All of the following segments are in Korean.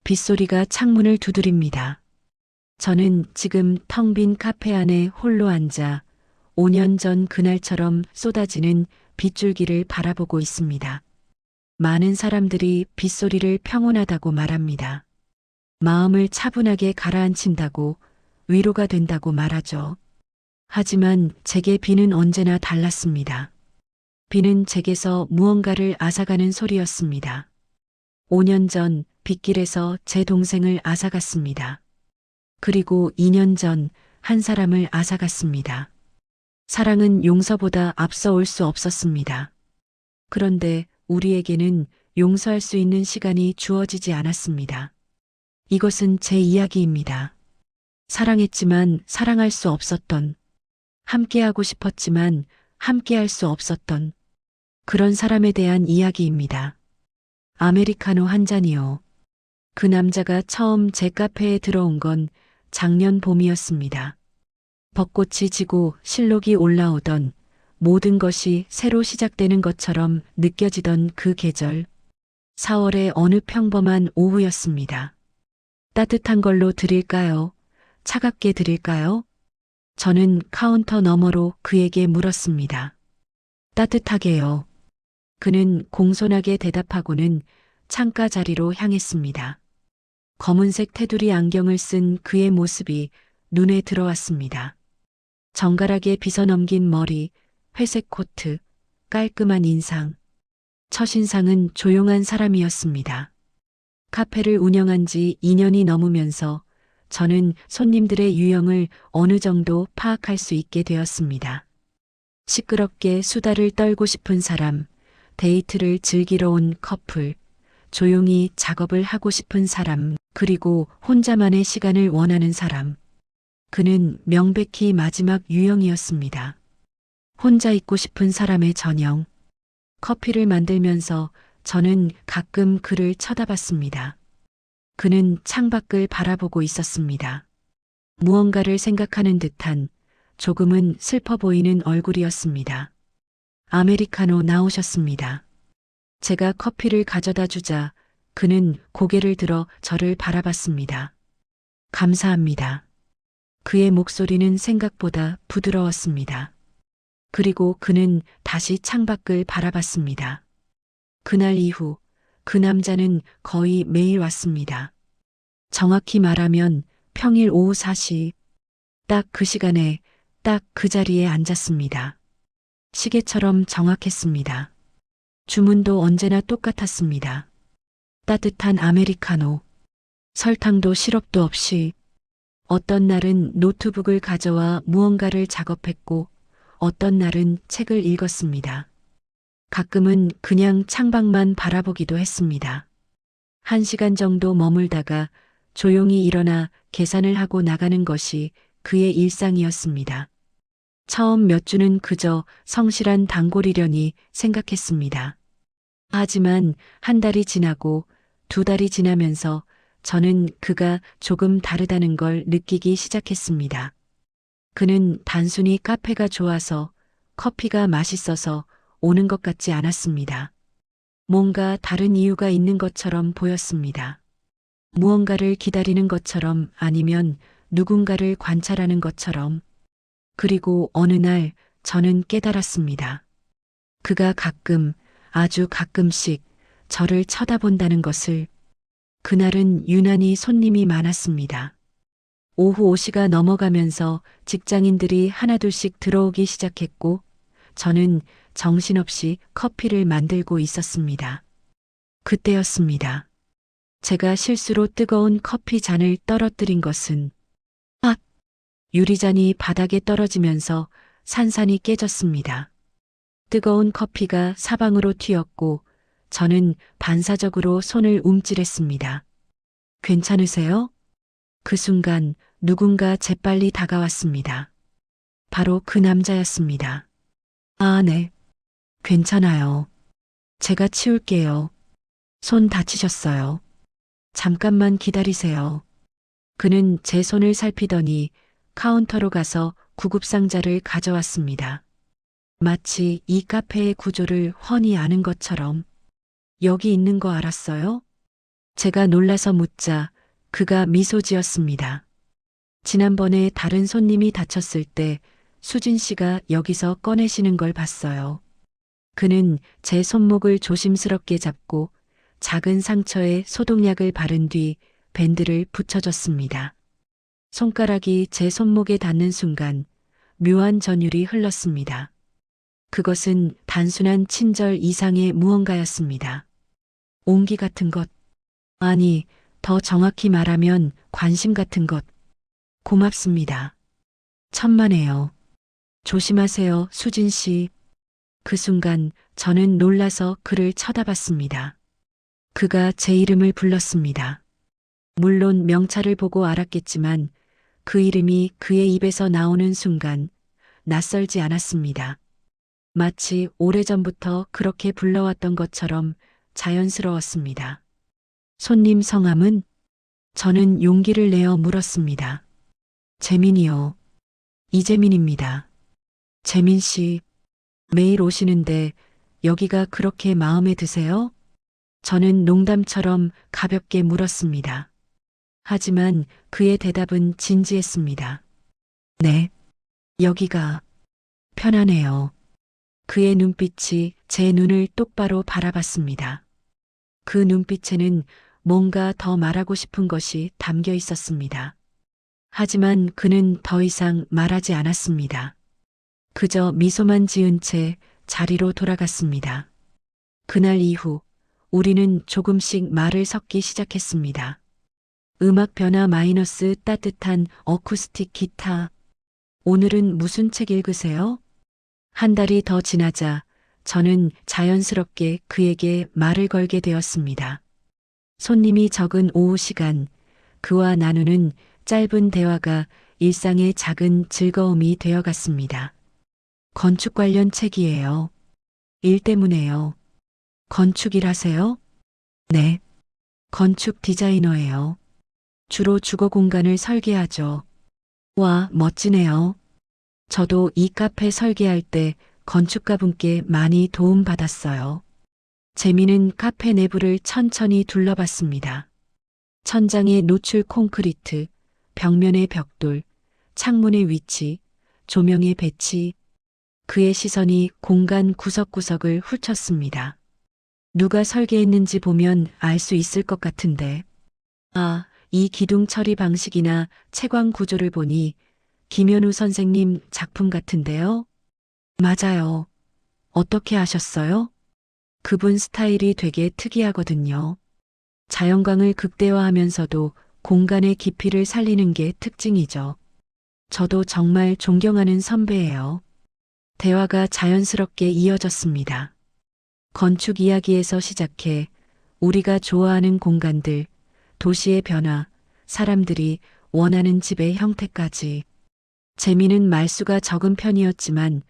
빗소리가 창문을 두드립니다. 저는 지금 텅 빈 카페 안에 홀로 앉아 5년 전 그날처럼 쏟아지는 빗줄기를 바라보고 있습니다. 많은 사람들이 빗소리를 평온하다고 말합니다. 마음을 차분하게 가라앉힌다고, 위로가 된다고 말하죠. 하지만 제게 비는 언제나 달랐습니다. 비는 제게서 무언가를 앗아가는 소리였습니다. 5년 전 빗길에서 제 동생을 앗아갔습니다. 그리고 2년 전 한 사람을 앗아갔습니다. 사랑은 용서보다 앞서 올 수 없었습니다. 그런데 우리에게는 용서할 수 있는 시간이 주어지지 않았습니다. 이것은 제 이야기입니다. 사랑했지만 사랑할 수 없었던, 함께하고 싶었지만 함께할 수 없었던 그런 사람에 대한 이야기입니다. 아메리카노 한 잔이요. 그 남자가 처음 제 카페에 들어온 건 작년 봄이었습니다. 벚꽃이 지고 실록이 올라오던, 모든 것이 새로 시작되는 것처럼 느껴지던 그 계절. 4월의 어느 평범한 오후였습니다. 따뜻한 걸로 드릴까요? 차갑게 드릴까요? 저는 카운터 너머로 그에게 물었습니다. 따뜻하게요. 그는 공손하게 대답하고는 창가 자리로 향했습니다. 검은색 테두리 안경을 쓴 그의 모습이 눈에 들어왔습니다. 정갈하게 빗어넘긴 머리, 회색 코트, 깔끔한 인상. 첫인상은 조용한 사람이었습니다. 카페를 운영한 지 2년이 넘으면서 저는 손님들의 유형을 어느 정도 파악할 수 있게 되었습니다. 시끄럽게 수다를 떨고 싶은 사람, 데이트를 즐기러 온 커플, 조용히 작업을 하고 싶은 사람, 그리고 혼자만의 시간을 원하는 사람. 그는 명백히 마지막 유형이었습니다. 혼자 있고 싶은 사람의 전형. 커피를 만들면서 저는 가끔 그를 쳐다봤습니다. 그는 창밖을 바라보고 있었습니다. 무언가를 생각하는 듯한, 조금은 슬퍼 보이는 얼굴이었습니다. 아메리카노 나오셨습니다. 제가 커피를 가져다 주자 그는 고개를 들어 저를 바라봤습니다. 감사합니다. 그의 목소리는 생각보다 부드러웠습니다. 그리고 그는 다시 창밖을 바라봤습니다. 그날 이후 그 남자는 거의 매일 왔습니다. 정확히 말하면 평일 오후 4시, 딱 그 시간에 딱 그 자리에 앉았습니다. 시계처럼 정확했습니다. 주문도 언제나 똑같았습니다. 따뜻한 아메리카노, 설탕도 시럽도 없이. 어떤 날은 노트북을 가져와 무언가를 작업했고 어떤 날은 책을 읽었습니다. 가끔은 그냥 창밖만 바라보기도 했습니다. 1시간 정도 머물다가 조용히 일어나 계산을 하고 나가는 것이 그의 일상이었습니다. 처음 몇 주는 그저 성실한 단골이려니 생각했습니다. 하지만 한 달이 지나고 2달이 지나면서 저는 그가 조금 다르다는 걸 느끼기 시작했습니다. 그는 단순히 카페가 좋아서, 커피가 맛있어서 오는 것 같지 않았습니다. 뭔가 다른 이유가 있는 것처럼 보였습니다. 무언가를 기다리는 것처럼, 아니면 누군가를 관찰하는 것처럼. 그리고 어느 날 저는 깨달았습니다. 그가 가끔, 아주 가끔씩 저를 쳐다본다는 것을. 그날은 유난히 손님이 많았습니다. 오후 5시가 넘어가면서 직장인들이 하나둘씩 들어오기 시작했고 저는 정신없이 커피를 만들고 있었습니다. 그때였습니다. 제가 실수로 뜨거운 커피 잔을 떨어뜨린 것은 팍! 유리잔이 바닥에 떨어지면서 산산이 깨졌습니다. 뜨거운 커피가 사방으로 튀었고 저는 반사적으로 손을 움찔했습니다. 괜찮으세요? 그 순간 누군가 재빨리 다가왔습니다. 바로 그 남자였습니다. 아, 네. 괜찮아요. 제가 치울게요. 손 다치셨어요. 잠깐만 기다리세요. 그는 제 손을 살피더니 카운터로 가서 구급상자를 가져왔습니다. 마치 이 카페의 구조를 훤히 아는 것처럼. 여기 있는 거 알았어요? 제가 놀라서 묻자 그가 미소 지었습니다. 지난번에 다른 손님이 다쳤을 때 수진 씨가 여기서 꺼내시는 걸 봤어요. 그는 제 손목을 조심스럽게 잡고 작은 상처에 소독약을 바른 뒤 밴드를 붙여줬습니다. 손가락이 제 손목에 닿는 순간 묘한 전율이 흘렀습니다. 그것은 단순한 친절 이상의 무언가였습니다. 온기 같은 것, 아니, 더 정확히 말하면 관심 같은 것. 고맙습니다. 천만에요. 조심하세요, 수진 씨. 그 순간 저는 놀라서 그를 쳐다봤습니다. 그가 제 이름을 불렀습니다. 물론 명찰을 보고 알았겠지만 그 이름이 그의 입에서 나오는 순간 낯설지 않았습니다. 마치 오래전부터 그렇게 불러왔던 것처럼 자연스러웠습니다. 손님 성함은? 저는 용기를 내어 물었습니다. 재민이요. 이재민입니다. 재민 씨, 매일 오시는데 여기가 그렇게 마음에 드세요? 저는 농담처럼 가볍게 물었습니다. 하지만 그의 대답은 진지했습니다. 네, 여기가 편안해요. 그의 눈빛이 제 눈을 똑바로 바라봤습니다. 그 눈빛에는 뭔가 더 말하고 싶은 것이 담겨 있었습니다. 하지만 그는 더 이상 말하지 않았습니다. 그저 미소만 지은 채 자리로 돌아갔습니다. 그날 이후 우리는 조금씩 말을 섞기 시작했습니다. 음악 변화 마이너스 따뜻한 어쿠스틱 기타. 오늘은 무슨 책 읽으세요? 한 달이 더 지나자 저는 자연스럽게 그에게 말을 걸게 되었습니다. 손님이 적은 오후 시간, 그와 나누는 짧은 대화가 일상의 작은 즐거움이 되어갔습니다. 건축 관련 책이에요. 일 때문에요. 건축 일하세요? 네. 건축 디자이너예요. 주로 주거 공간을 설계하죠. 와, 멋지네요. 저도 이 카페 설계할 때 건축가분께 많이 도움받았어요. 재미는 카페 내부를 천천히 둘러봤습니다. 천장의 노출 콘크리트, 벽면의 벽돌, 창문의 위치, 조명의 배치. 그의 시선이 공간 구석구석을 훑었습니다. 누가 설계했는지 보면 알 수 있을 것 같은데. 아, 이 기둥 처리 방식이나 채광 구조를 보니 김현우 선생님 작품 같은데요? 맞아요. 어떻게 아셨어요? 그분 스타일이 되게 특이하거든요. 자연광을 극대화하면서도 공간의 깊이를 살리는 게 특징이죠. 저도 정말 존경하는 선배예요. 대화가 자연스럽게 이어졌습니다. 건축 이야기에서 시작해 우리가 좋아하는 공간들, 도시의 변화, 사람들이 원하는 집의 형태까지. 재미는 말수가 적은 편이었지만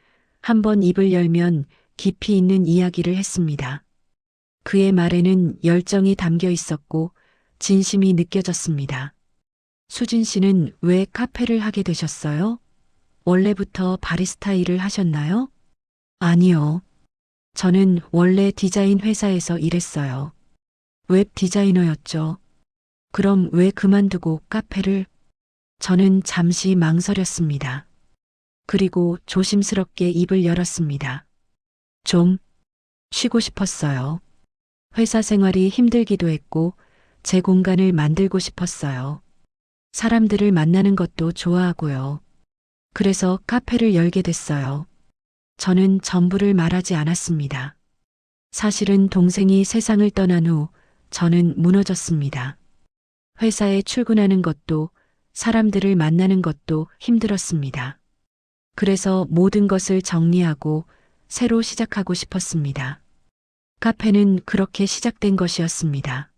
한번 입을 열면 깊이 있는 이야기를 했습니다. 그의 말에는 열정이 담겨 있었고 진심이 느껴졌습니다. 수진 씨는 왜 카페를 하게 되셨어요? 원래부터 바리스타 일을 하셨나요? 아니요. 저는 원래 디자인 회사에서 일했어요. 웹 디자이너였죠. 그럼 왜 그만두고 카페를? 저는 잠시 망설였습니다. 그리고 조심스럽게 입을 열었습니다. 좀 쉬고 싶었어요. 회사 생활이 힘들기도 했고 제 공간을 만들고 싶었어요. 사람들을 만나는 것도 좋아하고요. 그래서 카페를 열게 됐어요. 저는 전부를 말하지 않았습니다. 사실은 동생이 세상을 떠난 후 저는 무너졌습니다. 회사에 출근하는 것도 사람들을 만나는 것도 힘들었습니다. 그래서 모든 것을 정리하고 새로 시작하고 싶었습니다. 카페는 그렇게 시작된 것이었습니다.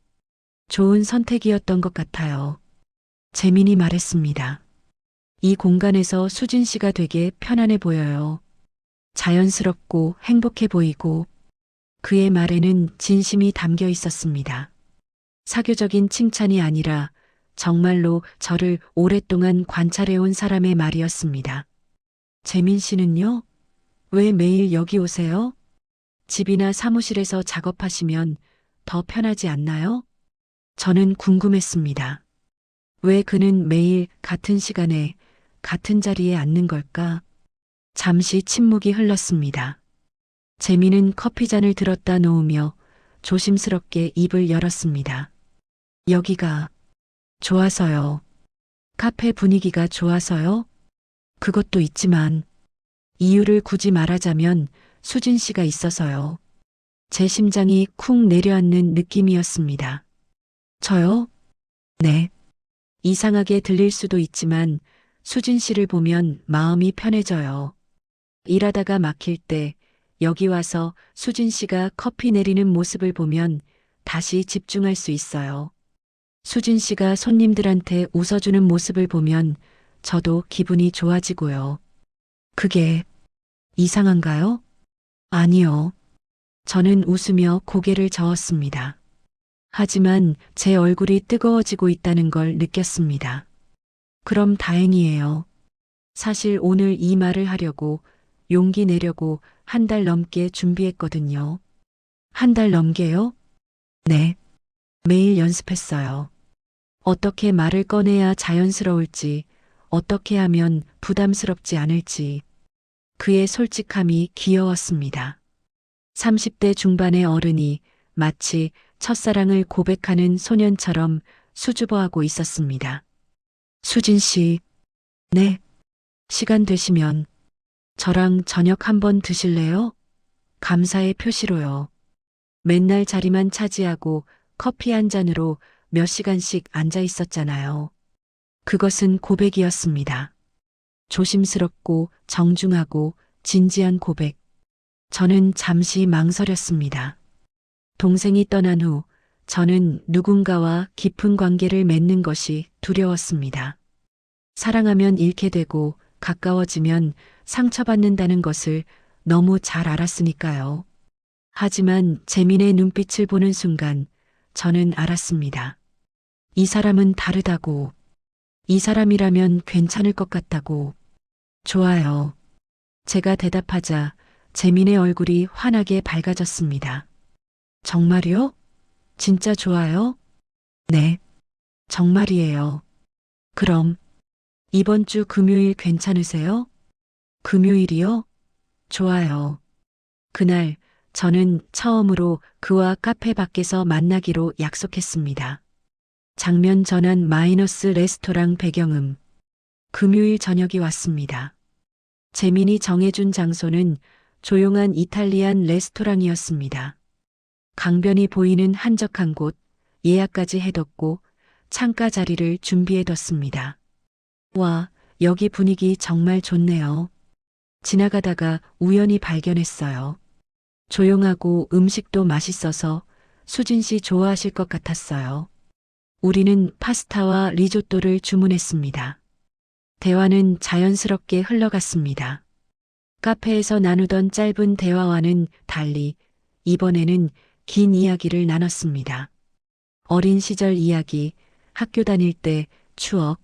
좋은 선택이었던 것 같아요. 재민이 말했습니다. 이 공간에서 수진 씨가 되게 편안해 보여요. 자연스럽고 행복해 보이고 그의 말에는 진심이 담겨 있었습니다. 사교적인 칭찬이 아니라 정말로 저를 오랫동안 관찰해온 사람의 말이었습니다. 재민 씨는요? 왜 매일 여기 오세요? 집이나 사무실에서 작업하시면 더 편하지 않나요? 저는 궁금했습니다. 왜 그는 매일 같은 시간에 같은 자리에 앉는 걸까? 잠시 침묵이 흘렀습니다. 재미는 커피잔을 들었다 놓으며 조심스럽게 입을 열었습니다. 여기가 좋아서요. 카페 분위기가 좋아서요? 그것도 있지만 이유를 굳이 말하자면 수진 씨가 있어서요. 제 심장이 쿵 내려앉는 느낌이었습니다. 저요? 네. 이상하게 들릴 수도 있지만 수진 씨를 보면 마음이 편해져요. 일하다가 막힐 때 여기 와서 수진 씨가 커피 내리는 모습을 보면 다시 집중할 수 있어요. 수진 씨가 손님들한테 웃어주는 모습을 보면 저도 기분이 좋아지고요. 그게 이상한가요? 아니요. 저는 웃으며 고개를 저었습니다. 하지만 제 얼굴이 뜨거워지고 있다는 걸 느꼈습니다. 그럼 다행이에요. 사실 오늘 이 말을 하려고 용기 내려고 한 달 넘게 준비했거든요. 한 달 넘게요? 네. 매일 연습했어요. 어떻게 말을 꺼내야 자연스러울지, 어떻게 하면 부담스럽지 않을지. 그의 솔직함이 귀여웠습니다. 30대 중반의 어른이 마치 첫사랑을 고백하는 소년처럼 수줍어하고 있었습니다. 수진 씨, 네. 시간 되시면 저랑 저녁 한번 드실래요? 감사의 표시로요. 맨날 자리만 차지하고 커피 한 잔으로 몇 시간씩 앉아 있었잖아요. 그것은 고백이었습니다. 조심스럽고 정중하고 진지한 고백. 저는 잠시 망설였습니다. 동생이 떠난 후 저는 누군가와 깊은 관계를 맺는 것이 두려웠습니다. 사랑하면 잃게 되고 가까워지면 상처받는다는 것을 너무 잘 알았으니까요. 하지만 재민의 눈빛을 보는 순간 저는 알았습니다. 이 사람은 다르다고. 이 사람이라면 괜찮을 것 같다고. 좋아요. 제가 대답하자 재민의 얼굴이 환하게 밝아졌습니다. 정말요? 진짜 좋아요? 네. 정말이에요. 그럼 이번 주 금요일 괜찮으세요? 금요일이요? 좋아요. 그날 저는 처음으로 그와 카페 밖에서 만나기로 약속했습니다. 장면 전환 마이너스 레스토랑 배경음. 금요일 저녁이 왔습니다. 재민이 정해준 장소는 조용한 이탈리안 레스토랑이었습니다. 강변이 보이는 한적한 곳, 예약까지 해뒀고 창가 자리를 준비해뒀습니다. 와, 여기 분위기 정말 좋네요. 지나가다가 우연히 발견했어요. 조용하고 음식도 맛있어서 수진 씨 좋아하실 것 같았어요. 우리는 파스타와 리조또를 주문했습니다. 대화는 자연스럽게 흘러갔습니다. 카페에서 나누던 짧은 대화와는 달리 이번에는 긴 이야기를 나눴습니다. 어린 시절 이야기, 학교 다닐 때 추억,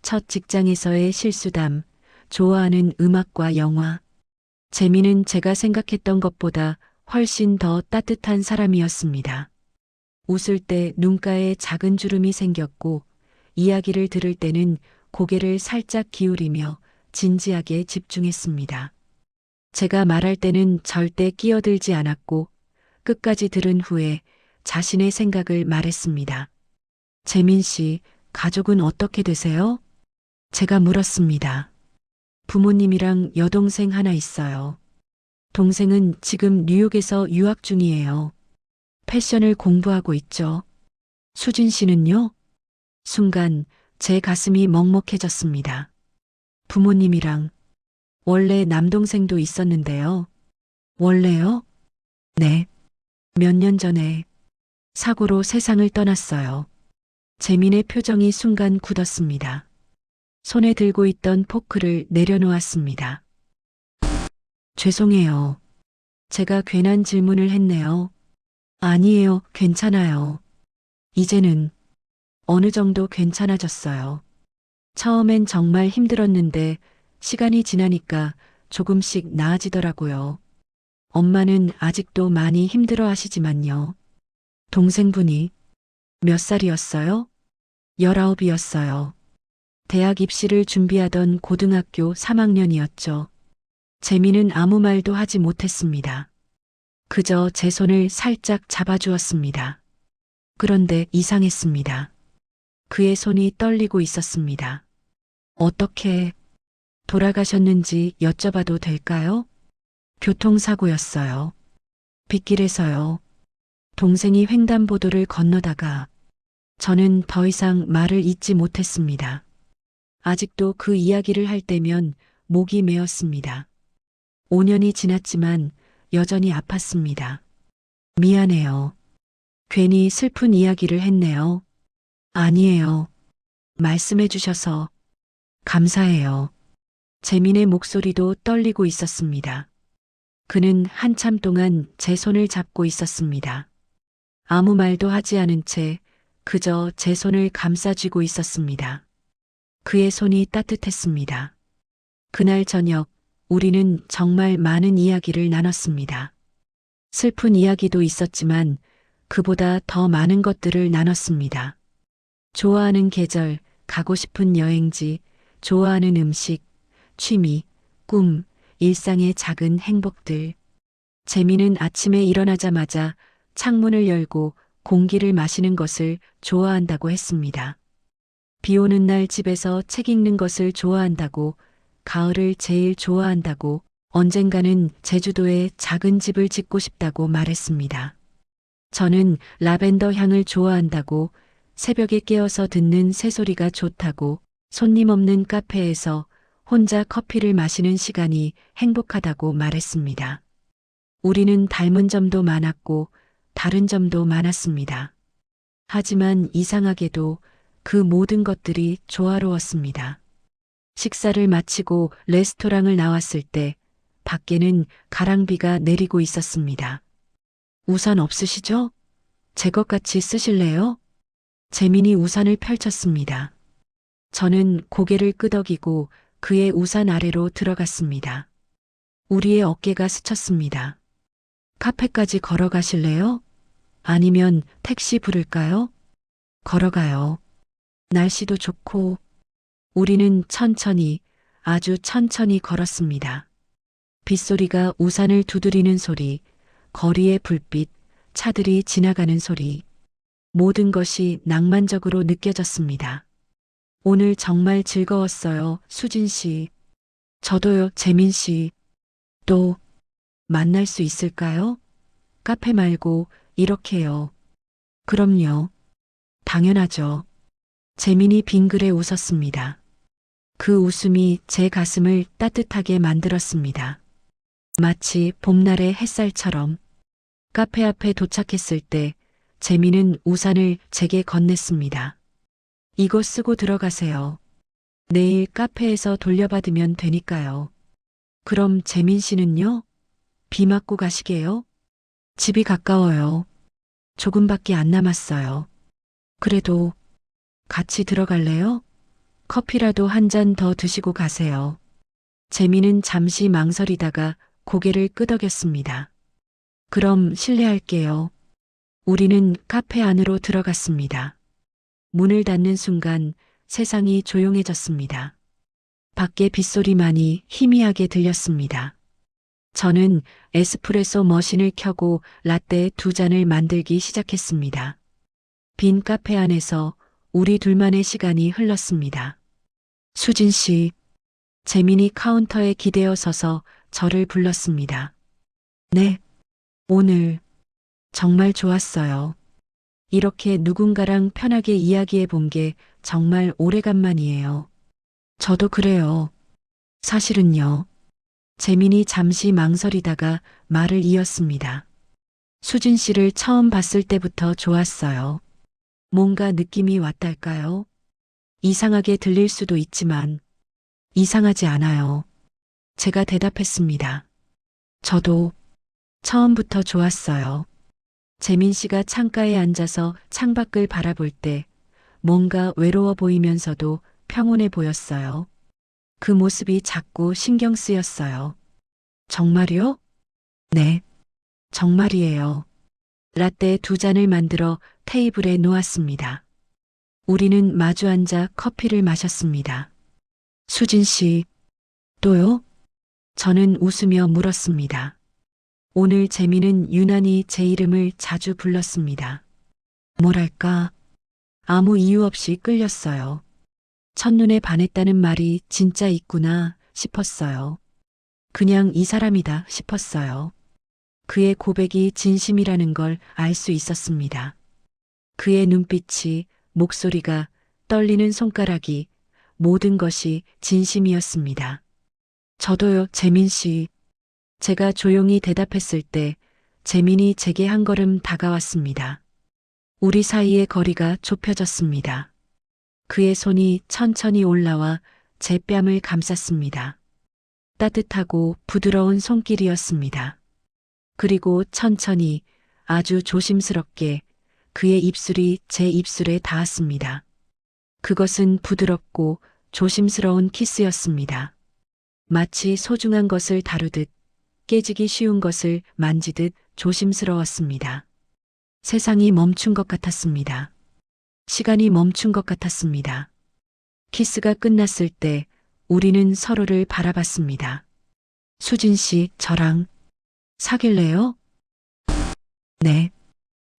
첫 직장에서의 실수담, 좋아하는 음악과 영화. 재미는 제가 생각했던 것보다 훨씬 더 따뜻한 사람이었습니다. 웃을 때 눈가에 작은 주름이 생겼고 이야기를 들을 때는 고개를 살짝 기울이며 진지하게 집중했습니다. 제가 말할 때는 절대 끼어들지 않았고 끝까지 들은 후에 자신의 생각을 말했습니다. 재민 씨, 가족은 어떻게 되세요? 제가 물었습니다. 부모님이랑 여동생 하나 있어요. 동생은 지금 뉴욕에서 유학 중이에요. 패션을 공부하고 있죠. 수진 씨는요? 순간 제 가슴이 먹먹해졌습니다. 부모님이랑 원래 남동생도 있었는데요. 원래요? 네. 몇 년 전에 사고로 세상을 떠났어요. 재민의 표정이 순간 굳었습니다. 손에 들고 있던 포크를 내려놓았습니다. 죄송해요. 제가 괜한 질문을 했네요. 아니에요, 괜찮아요. 이제는 어느 정도 괜찮아졌어요. 처음엔 정말 힘들었는데 시간이 지나니까 조금씩 나아지더라고요. 엄마는 아직도 많이 힘들어 하시지만요. 동생분이 몇 살이었어요? 19이었어요. 대학 입시를 준비하던 고등학교 3학년이었죠. 재미는 아무 말도 하지 못했습니다. 그저 제 손을 살짝 잡아주었습니다. 그런데 이상했습니다. 그의 손이 떨리고 있었습니다. 어떻게 돌아가셨는지 여쭤봐도 될까요? 교통사고였어요. 빗길에서요. 동생이 횡단보도를 건너다가 저는 더 이상 말을 잇지 못했습니다. 아직도 그 이야기를 할 때면 목이 메었습니다. 5년이 지났지만 여전히 아팠습니다. 미안해요. 괜히 슬픈 이야기를 했네요. 아니에요. 말씀해 주셔서 감사해요. 재민의 목소리도 떨리고 있었습니다. 그는 한참 동안 제 손을 잡고 있었습니다. 아무 말도 하지 않은 채 그저 제 손을 감싸쥐고 있었습니다. 그의 손이 따뜻했습니다. 그날 저녁 우리는 정말 많은 이야기를 나눴습니다. 슬픈 이야기도 있었지만 그보다 더 많은 것들을 나눴습니다. 좋아하는 계절, 가고 싶은 여행지, 좋아하는 음식, 취미, 꿈, 일상의 작은 행복들. 재미는 아침에 일어나자마자 창문을 열고 공기를 마시는 것을 좋아한다고 했습니다. 비 오는 날 집에서 책 읽는 것을 좋아한다고, 가을을 제일 좋아한다고, 언젠가는 제주도에 작은 집을 짓고 싶다고 말했습니다. 저는 라벤더 향을 좋아한다고, 새벽에 깨어서 듣는 새소리가 좋다고, 손님 없는 카페에서 혼자 커피를 마시는 시간이 행복하다고 말했습니다. 우리는 닮은 점도 많았고 다른 점도 많았습니다. 하지만 이상하게도 그 모든 것들이 조화로웠습니다. 식사를 마치고 레스토랑을 나왔을 때 밖에는 가랑비가 내리고 있었습니다. 우산 없으시죠? 제 것 같이 쓰실래요? 재민이 우산을 펼쳤습니다. 저는 고개를 끄덕이고 그의 우산 아래로 들어갔습니다. 우리의 어깨가 스쳤습니다. 카페까지 걸어가실래요? 아니면 택시 부를까요? 걸어가요. 날씨도 좋고. 우리는 천천히, 아주 천천히 걸었습니다. 빗소리가 우산을 두드리는 소리, 거리의 불빛, 차들이 지나가는 소리. 모든 것이 낭만적으로 느껴졌습니다. 오늘 정말 즐거웠어요, 수진 씨. 저도요, 재민 씨. 또 만날 수 있을까요? 카페 말고 이렇게요. 그럼요. 당연하죠. 재민이 빙그레 웃었습니다. 그 웃음이 제 가슴을 따뜻하게 만들었습니다. 마치 봄날의 햇살처럼. 카페 앞에 도착했을 때 재민은 우산을 제게 건넸습니다. 이거 쓰고 들어가세요. 내일 카페에서 돌려받으면 되니까요. 그럼 재민 씨는요? 비 맞고 가시게요? 집이 가까워요. 조금밖에 안 남았어요. 그래도 같이 들어갈래요? 커피라도 한 잔 더 드시고 가세요. 재미는 잠시 망설이다가 고개를 끄덕였습니다. 그럼 실례할게요. 우리는 카페 안으로 들어갔습니다. 문을 닫는 순간 세상이 조용해졌습니다. 밖에 빗소리만이 희미하게 들렸습니다. 저는 에스프레소 머신을 켜고 라떼 2잔을 만들기 시작했습니다. 빈 카페 안에서 우리 둘만의 시간이 흘렀습니다. 수진 씨, 재민이 카운터에 기대어 서서 저를 불렀습니다. 네, 오늘 정말 좋았어요. 이렇게 누군가랑 편하게 이야기해 본 게 정말 오래간만이에요. 저도 그래요. 사실은요. 재민이 잠시 망설이다가 말을 이었습니다. 수진 씨를 처음 봤을 때부터 좋았어요. 뭔가 느낌이 왔달까요? 이상하게 들릴 수도 있지만 이상하지 않아요. 제가 대답했습니다. 저도 처음부터 좋았어요. 재민 씨가 창가에 앉아서 창밖을 바라볼 때 뭔가 외로워 보이면서도 평온해 보였어요. 그 모습이 자꾸 신경 쓰였어요. 정말요? 네, 정말이에요. 라떼 2잔을 만들어 테이블에 놓았습니다. 우리는 마주 앉아 커피를 마셨습니다. 수진 씨, 또요? 저는 웃으며 물었습니다. 오늘 재미는 유난히 제 이름을 자주 불렀습니다. 뭐랄까, 아무 이유 없이 끌렸어요. 첫눈에 반했다는 말이 진짜 있구나 싶었어요. 그냥 이 사람이다 싶었어요. 그의 고백이 진심이라는 걸 알 수 있었습니다. 그의 눈빛이, 목소리가, 떨리는 손가락이, 모든 것이 진심이었습니다. 저도요, 재민 씨. 제가 조용히 대답했을 때 재민이 제게 한 걸음 다가왔습니다. 우리 사이의 거리가 좁혀졌습니다. 그의 손이 천천히 올라와 제 뺨을 감쌌습니다. 따뜻하고 부드러운 손길이었습니다. 그리고 천천히, 아주 조심스럽게 그의 입술이 제 입술에 닿았습니다. 그것은 부드럽고 조심스러운 키스였습니다. 마치 소중한 것을 다루듯, 깨지기 쉬운 것을 만지듯 조심스러웠습니다. 세상이 멈춘 것 같았습니다. 시간이 멈춘 것 같았습니다. 키스가 끝났을 때 우리는 서로를 바라봤습니다. 수진 씨, 저랑 사귈래요? 네.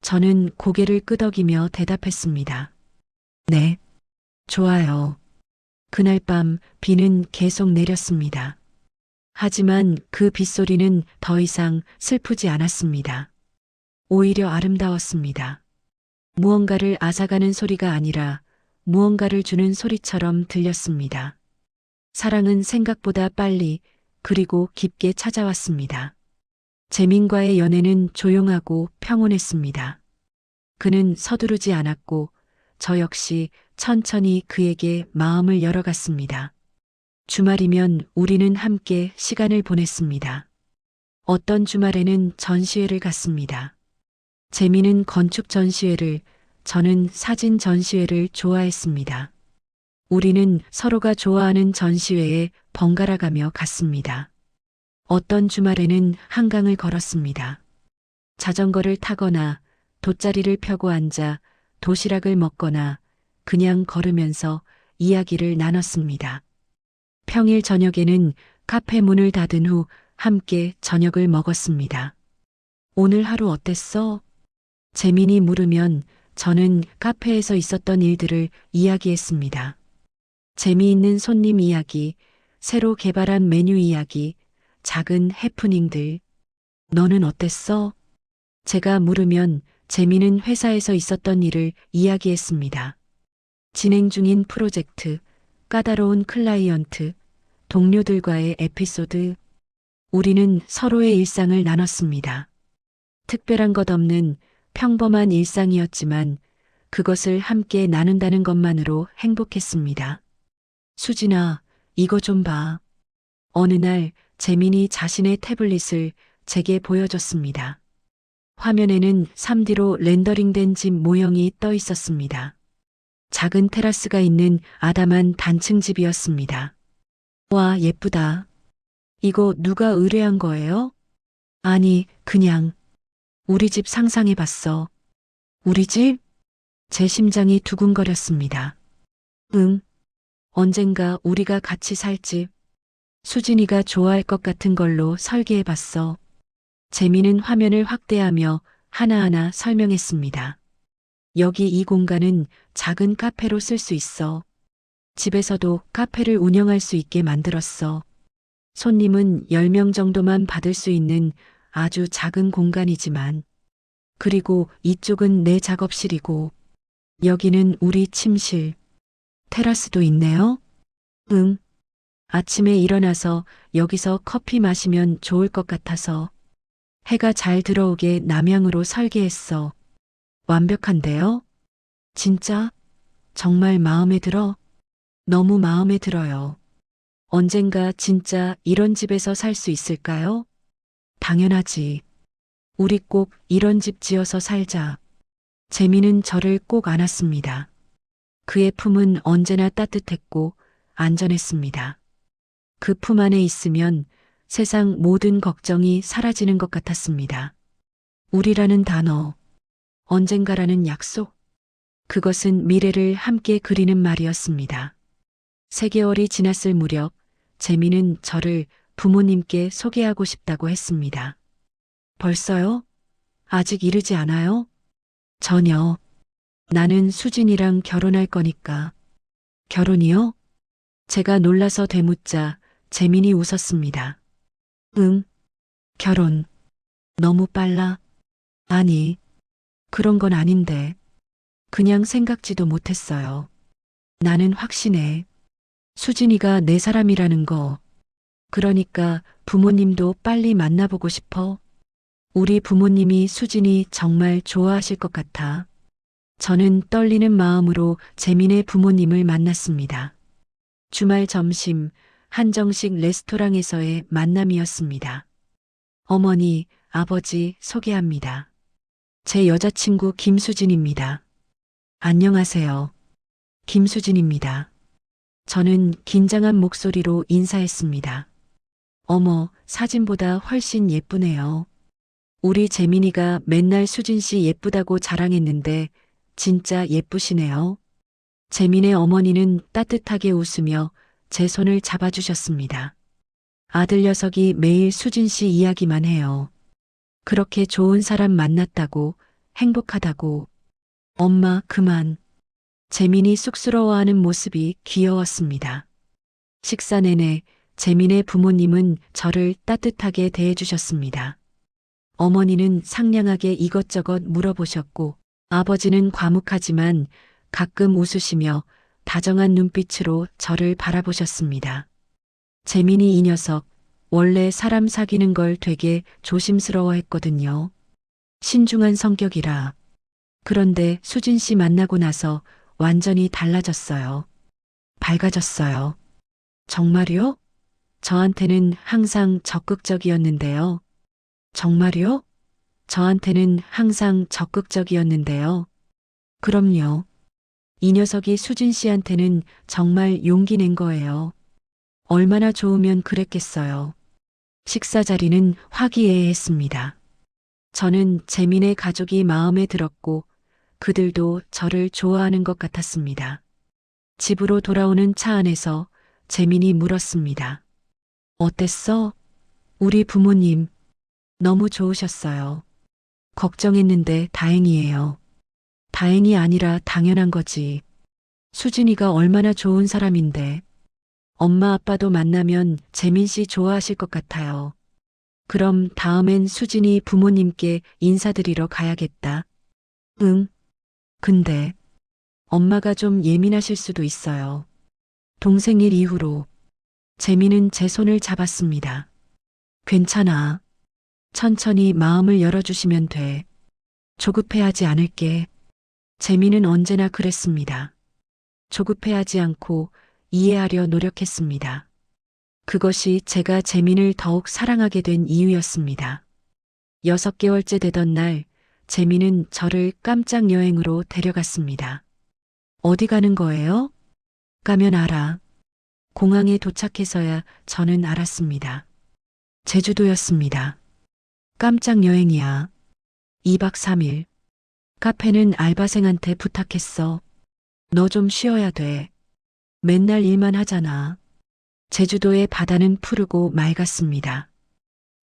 저는 고개를 끄덕이며 대답했습니다. 네. 좋아요. 그날 밤 비는 계속 내렸습니다. 하지만 그 빗소리는 더 이상 슬프지 않았습니다. 오히려 아름다웠습니다. 무언가를 앗아가는 소리가 아니라 무언가를 주는 소리처럼 들렸습니다. 사랑은 생각보다 빨리 그리고 깊게 찾아왔습니다. 재민과의 연애는 조용하고 평온했습니다. 그는 서두르지 않았고 저 역시 천천히 그에게 마음을 열어갔습니다. 주말이면 우리는 함께 시간을 보냈습니다. 어떤 주말에는 전시회를 갔습니다. 재미는 건축 전시회를, 저는 사진 전시회를 좋아했습니다. 우리는 서로가 좋아하는 전시회에 번갈아 가며 갔습니다. 어떤 주말에는 한강을 걸었습니다. 자전거를 타거나 돗자리를 펴고 앉아 도시락을 먹거나 그냥 걸으면서 이야기를 나눴습니다. 평일 저녁에는 카페 문을 닫은 후 함께 저녁을 먹었습니다. 오늘 하루 어땠어? 재민이 물으면 저는 카페에서 있었던 일들을 이야기했습니다. 재미있는 손님 이야기, 새로 개발한 메뉴 이야기, 작은 해프닝들. 너는 어땠어? 제가 물으면 재미는 회사에서 있었던 일을 이야기했습니다. 진행 중인 프로젝트, 까다로운 클라이언트, 동료들과의 에피소드. 우리는 서로의 일상을 나눴습니다. 특별한 것 없는 평범한 일상이었지만 그것을 함께 나눈다는 것만으로 행복했습니다. 수진아, 이거 좀 봐. 어느 날 재민이 자신의 태블릿을 제게 보여줬습니다. 화면에는 3D로 렌더링된 집 모형이 떠 있었습니다. 작은 테라스가 있는 아담한 단층 집이었습니다. 와, 예쁘다. 이거 누가 의뢰한 거예요? 아니, 그냥 우리 집 상상해봤어. 우리 집? 제 심장이 두근거렸습니다. 응. 언젠가 우리가 같이 살 집. 수진이가 좋아할 것 같은 걸로 설계해봤어. 재미는 화면을 확대하며 하나하나 설명했습니다. 여기 이 공간은 작은 카페로 쓸 수 있어. 집에서도 카페를 운영할 수 있게 만들었어. 손님은 10명 정도만 받을 수 있는 아주 작은 공간이지만, 그리고 이쪽은 내 작업실이고, 여기는 우리 침실. 테라스도 있네요? 응. 아침에 일어나서 여기서 커피 마시면 좋을 것 같아서. 해가 잘 들어오게 남향으로 설계했어. 완벽한데요? 진짜? 정말 마음에 들어? 너무 마음에 들어요. 언젠가 진짜 이런 집에서 살 수 있을까요? 당연하지. 우리 꼭 이런 집 지어서 살자. 재미는 저를 꼭 안았습니다. 그의 품은 언제나 따뜻했고 안전했습니다. 그 품 안에 있으면 세상 모든 걱정이 사라지는 것 같았습니다. 우리라는 단어, 언젠가라는 약속? 그것은 미래를 함께 그리는 말이었습니다. 3개월이 지났을 무렵 재민은 저를 부모님께 소개하고 싶다고 했습니다. 벌써요? 아직 이르지 않아요? 전혀. 나는 수진이랑 결혼할 거니까. 결혼이요? 제가 놀라서 되묻자 재민이 웃었습니다. 응, 결혼. 너무 빨라? 아니, 그런 건 아닌데. 그냥 생각지도 못했어요. 나는 확신해. 수진이가 내 사람이라는 거. 그러니까 부모님도 빨리 만나보고 싶어. 우리 부모님이 수진이 정말 좋아하실 것 같아. 저는 떨리는 마음으로 재민의 부모님을 만났습니다. 주말 점심 한정식 레스토랑에서의 만남이었습니다. 어머니, 아버지 소개합니다. 제 여자친구 김수진입니다. 안녕하세요. 김수진입니다. 저는 긴장한 목소리로 인사했습니다. 어머, 사진보다 훨씬 예쁘네요. 우리 재민이가 맨날 수진 씨 예쁘다고 자랑했는데 진짜 예쁘시네요. 재민의 어머니는 따뜻하게 웃으며 제 손을 잡아주셨습니다. 아들 녀석이 매일 수진 씨 이야기만 해요. 그렇게 좋은 사람 만났다고, 행복하다고. 엄마, 그만. 재민이 쑥스러워하는 모습이 귀여웠습니다. 식사 내내 재민의 부모님은 저를 따뜻하게 대해주셨습니다. 어머니는 상냥하게 이것저것 물어보셨고, 아버지는 과묵하지만 가끔 웃으시며 다정한 눈빛으로 저를 바라보셨습니다. 재민이 이 녀석, 원래 사람 사귀는 걸 되게 조심스러워 했거든요. 신중한 성격이라. 그런데 수진 씨 만나고 나서 완전히 달라졌어요. 밝아졌어요. 정말요? 저한테는 항상 적극적이었는데요. 정말요? 저한테는 항상 적극적이었는데요. 그럼요. 이 녀석이 수진 씨한테는 정말 용기 낸 거예요. 얼마나 좋으면 그랬겠어요. 식사 자리는 화기애애했습니다. 저는 재민의 가족이 마음에 들었고 그들도 저를 좋아하는 것 같았습니다. 집으로 돌아오는 차 안에서 재민이 물었습니다. 어땠어? 우리 부모님 너무 좋으셨어요. 걱정했는데 다행이에요. 다행이 아니라 당연한 거지. 수진이가 얼마나 좋은 사람인데. 엄마 아빠도 만나면 재민 씨 좋아하실 것 같아요. 그럼 다음엔 수진이 부모님께 인사드리러 가야겠다. 응. 근데 엄마가 좀 예민하실 수도 있어요. 동생 일 이후로 재민은 제 손을 잡았습니다. 괜찮아. 천천히 마음을 열어주시면 돼. 조급해하지 않을게. 재민은 언제나 그랬습니다. 조급해하지 않고 이해하려 노력했습니다. 그것이 제가 재민을 더욱 사랑하게 된 이유였습니다. 6개월째 되던 날, 재민은 저를 깜짝 여행으로 데려갔습니다. 어디 가는 거예요? 가면 알아. 공항에 도착해서야 저는 알았습니다. 제주도였습니다. 깜짝 여행이야. 2박 3일. 카페는 알바생한테 부탁했어. 너 좀 쉬어야 돼. 맨날 일만 하잖아. 제주도의 바다는 푸르고 맑았습니다.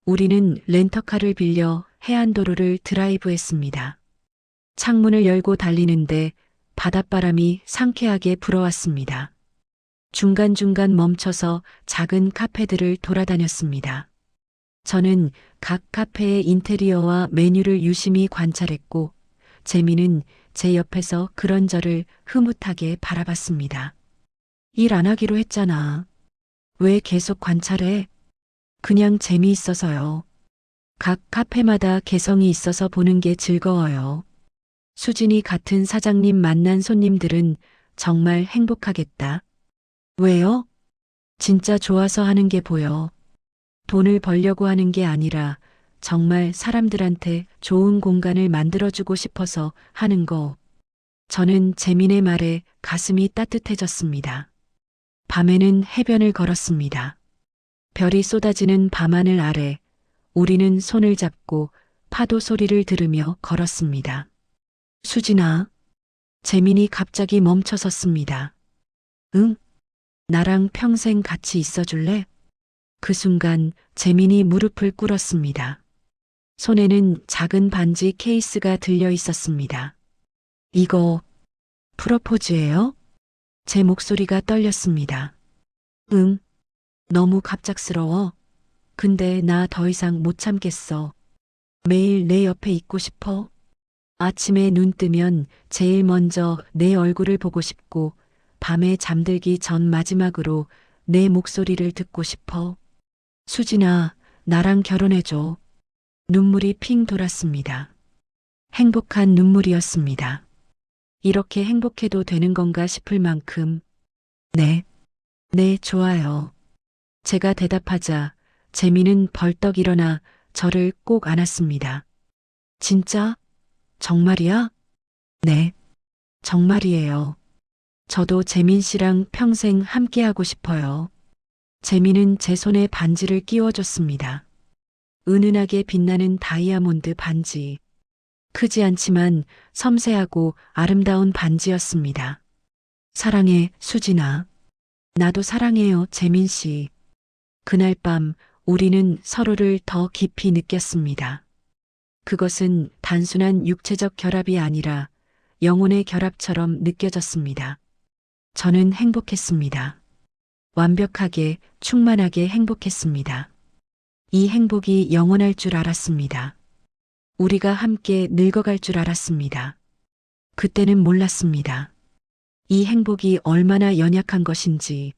우리는 렌터카를 빌려 해안도로를 드라이브했습니다. 창문을 열고 달리는데 바닷바람이 상쾌하게 불어왔습니다. 중간중간 멈춰서 작은 카페들을 돌아다녔습니다. 저는 각 카페의 인테리어와 메뉴를 유심히 관찰했고 재미는 제 옆에서 그런 저를 흐뭇하게 바라봤습니다. 일 안 하기로 했잖아. 왜 계속 관찰해? 그냥 재미있어서요. 각 카페마다 개성이 있어서 보는 게 즐거워요. 수진이 같은 사장님 만난 손님들은 정말 행복하겠다. 왜요? 진짜 좋아서 하는 게 보여. 돈을 벌려고 하는 게 아니라 정말 사람들한테 좋은 공간을 만들어주고 싶어서 하는 거. 저는 재민의 말에 가슴이 따뜻해졌습니다. 밤에는 해변을 걸었습니다. 별이 쏟아지는 밤하늘 아래 우리는 손을 잡고 파도 소리를 들으며 걸었습니다. 수진아. 재민이 갑자기 멈춰섰습니다. 응? 나랑 평생 같이 있어줄래? 그 순간 재민이 무릎을 꿇었습니다. 손에는 작은 반지 케이스가 들려 있었습니다. 이거 프로포즈예요? 제 목소리가 떨렸습니다. 응, 너무 갑작스러워. 근데 나 더 이상 못 참겠어. 매일 내 옆에 있고 싶어. 아침에 눈 뜨면 제일 먼저 내 얼굴을 보고 싶고, 밤에 잠들기 전 마지막으로 내 목소리를 듣고 싶어. 수진아, 나랑 결혼해줘. 눈물이 핑 돌았습니다. 행복한 눈물이었습니다. 이렇게 행복해도 되는 건가 싶을 만큼, 네, 네, 좋아요. 제가 대답하자 재미는 벌떡 일어나 저를 꼭 안았습니다. 진짜? 정말이야? 네, 정말이에요. 저도 재민 씨랑 평생 함께하고 싶어요. 재민은 제 손에 반지를 끼워줬습니다. 은은하게 빛나는 다이아몬드 반지. 크지 않지만 섬세하고 아름다운 반지였습니다. 사랑해, 수진아. 나도 사랑해요, 재민 씨. 그날 밤 우리는 서로를 더 깊이 느꼈습니다. 그것은 단순한 육체적 결합이 아니라 영혼의 결합처럼 느껴졌습니다. 저는 행복했습니다. 완벽하게, 충만하게 행복했습니다. 이 행복이 영원할 줄 알았습니다. 우리가 함께 늙어갈 줄 알았습니다. 그때는 몰랐습니다. 이 행복이 얼마나 연약한 것인지,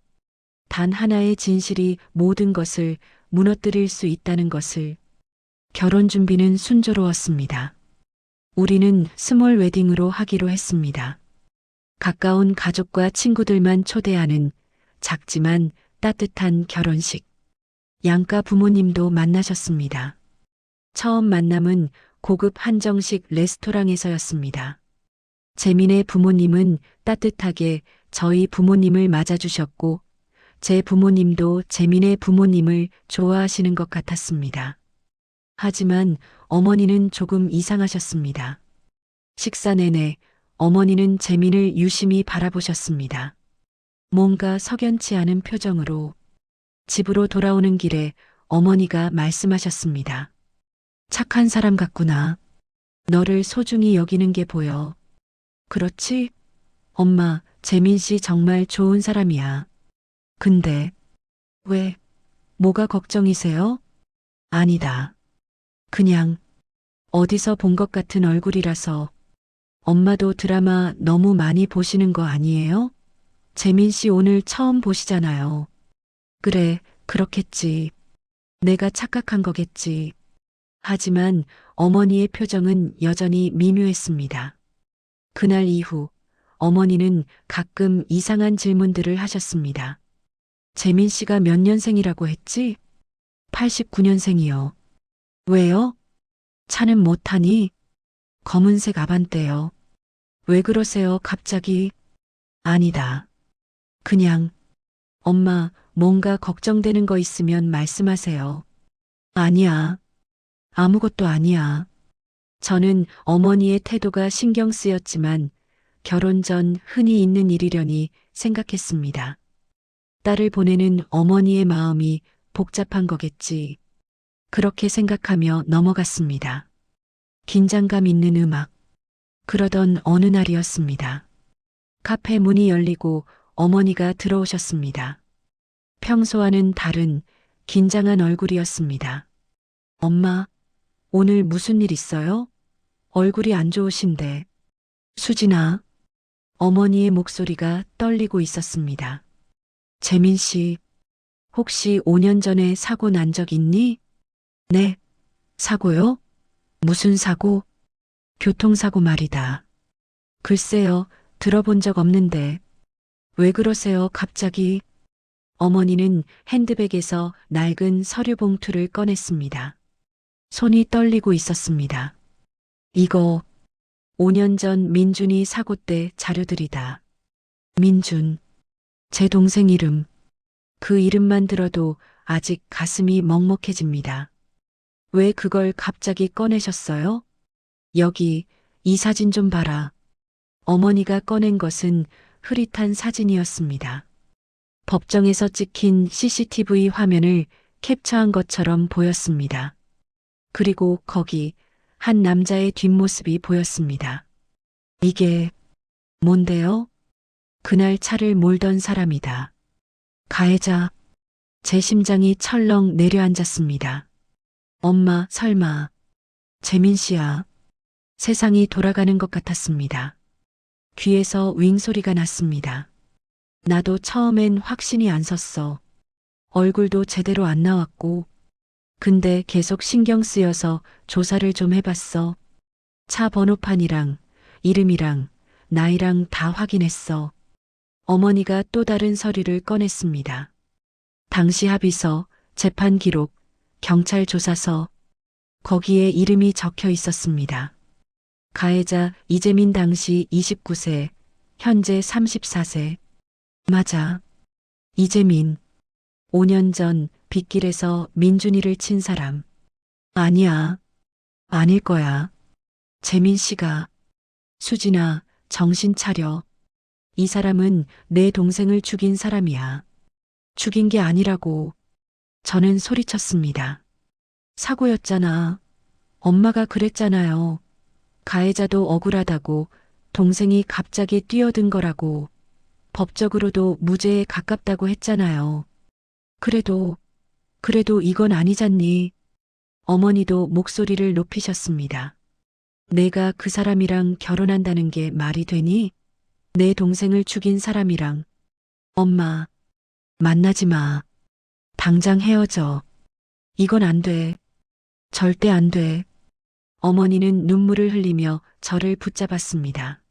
단 하나의 진실이 모든 것을 무너뜨릴 수 있다는 것을. 결혼 준비는 순조로웠습니다. 우리는 스몰 웨딩으로 하기로 했습니다. 가까운 가족과 친구들만 초대하는 작지만 따뜻한 결혼식. 양가 부모님도 만나셨습니다. 처음 만남은 고급 한정식 레스토랑에서였습니다. 재민의 부모님은 따뜻하게 저희 부모님을 맞아주셨고, 제 부모님도 재민의 부모님을 좋아하시는 것 같았습니다. 하지만 어머니는 조금 이상하셨습니다. 식사 내내 어머니는 재민을 유심히 바라보셨습니다. 뭔가 석연치 않은 표정으로. 집으로 돌아오는 길에 어머니가 말씀하셨습니다. 착한 사람 같구나. 너를 소중히 여기는 게 보여. 그렇지? 엄마, 재민 씨 정말 좋은 사람이야. 근데 왜, 뭐가 걱정이세요? 아니다. 그냥 어디서 본 것 같은 얼굴이라서. 엄마도 드라마 너무 많이 보시는 거 아니에요? 재민 씨 오늘 처음 보시잖아요. 그래, 그렇겠지. 내가 착각한 거겠지. 하지만 어머니의 표정은 여전히 미묘했습니다. 그날 이후 어머니는 가끔 이상한 질문들을 하셨습니다. 재민 씨가 몇 년생이라고 했지? 89년생이요. 왜요? 차는 못 타니? 검은색 아반떼요. 왜 그러세요, 갑자기? 아니다. 그냥, 엄마, 뭔가 걱정되는 거 있으면 말씀하세요. 아니야. 아무것도 아니야. 저는 어머니의 태도가 신경 쓰였지만 결혼 전 흔히 있는 일이려니 생각했습니다. 딸을 보내는 어머니의 마음이 복잡한 거겠지. 그렇게 생각하며 넘어갔습니다. 긴장감 있는 음악. 그러던 어느 날이었습니다. 카페 문이 열리고 어머니가 들어오셨습니다. 평소와는 다른 긴장한 얼굴이었습니다. 엄마, 오늘 무슨 일 있어요? 얼굴이 안 좋으신데. 수진아, 어머니의 목소리가 떨리고 있었습니다. 재민 씨, 혹시 5년 전에 사고 난 적 있니? 네, 사고요? 무슨 사고? 교통사고 말이다. 글쎄요, 들어본 적 없는데. 왜 그러세요, 갑자기? 어머니는 핸드백에서 낡은 서류 봉투를 꺼냈습니다. 손이 떨리고 있었습니다. 이거 5년 전 민준이 사고 때 자료들이다. 민준, 제 동생 이름. 그 이름만 들어도 아직 가슴이 먹먹해집니다. 왜 그걸 갑자기 꺼내셨어요? 여기 이 사진 좀 봐라. 어머니가 꺼낸 것은 흐릿한 사진이었습니다. 법정에서 찍힌 CCTV 화면을 캡처한 것처럼 보였습니다. 그리고 거기 한 남자의 뒷모습이 보였습니다. 이게 뭔데요? 그날 차를 몰던 사람이다. 가해자. 제 심장이 철렁 내려앉았습니다. 엄마, 설마. 재민 씨야. 세상이 돌아가는 것 같았습니다. 귀에서 윙 소리가 났습니다. 나도 처음엔 확신이 안 섰어. 얼굴도 제대로 안 나왔고. 근데 계속 신경 쓰여서 조사를 좀 해봤어. 차 번호판이랑 이름이랑 나이랑 다 확인했어. 어머니가 또 다른 서류를 꺼냈습니다. 당시 합의서, 재판 기록, 경찰 조사서, 거기에 이름이 적혀 있었습니다. 가해자 이재민 당시 29세, 현재 34세. 맞아. 이재민. 5년 전 빗길에서 민준이를 친 사람. 아니야. 아닐 거야. 재민 씨가. 수진아, 정신 차려. 이 사람은 내 동생을 죽인 사람이야. 죽인 게 아니라고. 저는 소리쳤습니다. 사고였잖아. 엄마가 그랬잖아요. 가해자도 억울하다고 동생이 갑자기 뛰어든 거라고. 법적으로도 무죄에 가깝다고 했잖아요. 그래도 이건 아니잖니. 어머니도 목소리를 높이셨습니다. 내가 그 사람이랑 결혼한다는 게 말이 되니? 내 동생을 죽인 사람이랑. 엄마, 만나지 마. 당장 헤어져. 이건 안 돼. 절대 안 돼. 어머니는 눈물을 흘리며 저를 붙잡았습니다.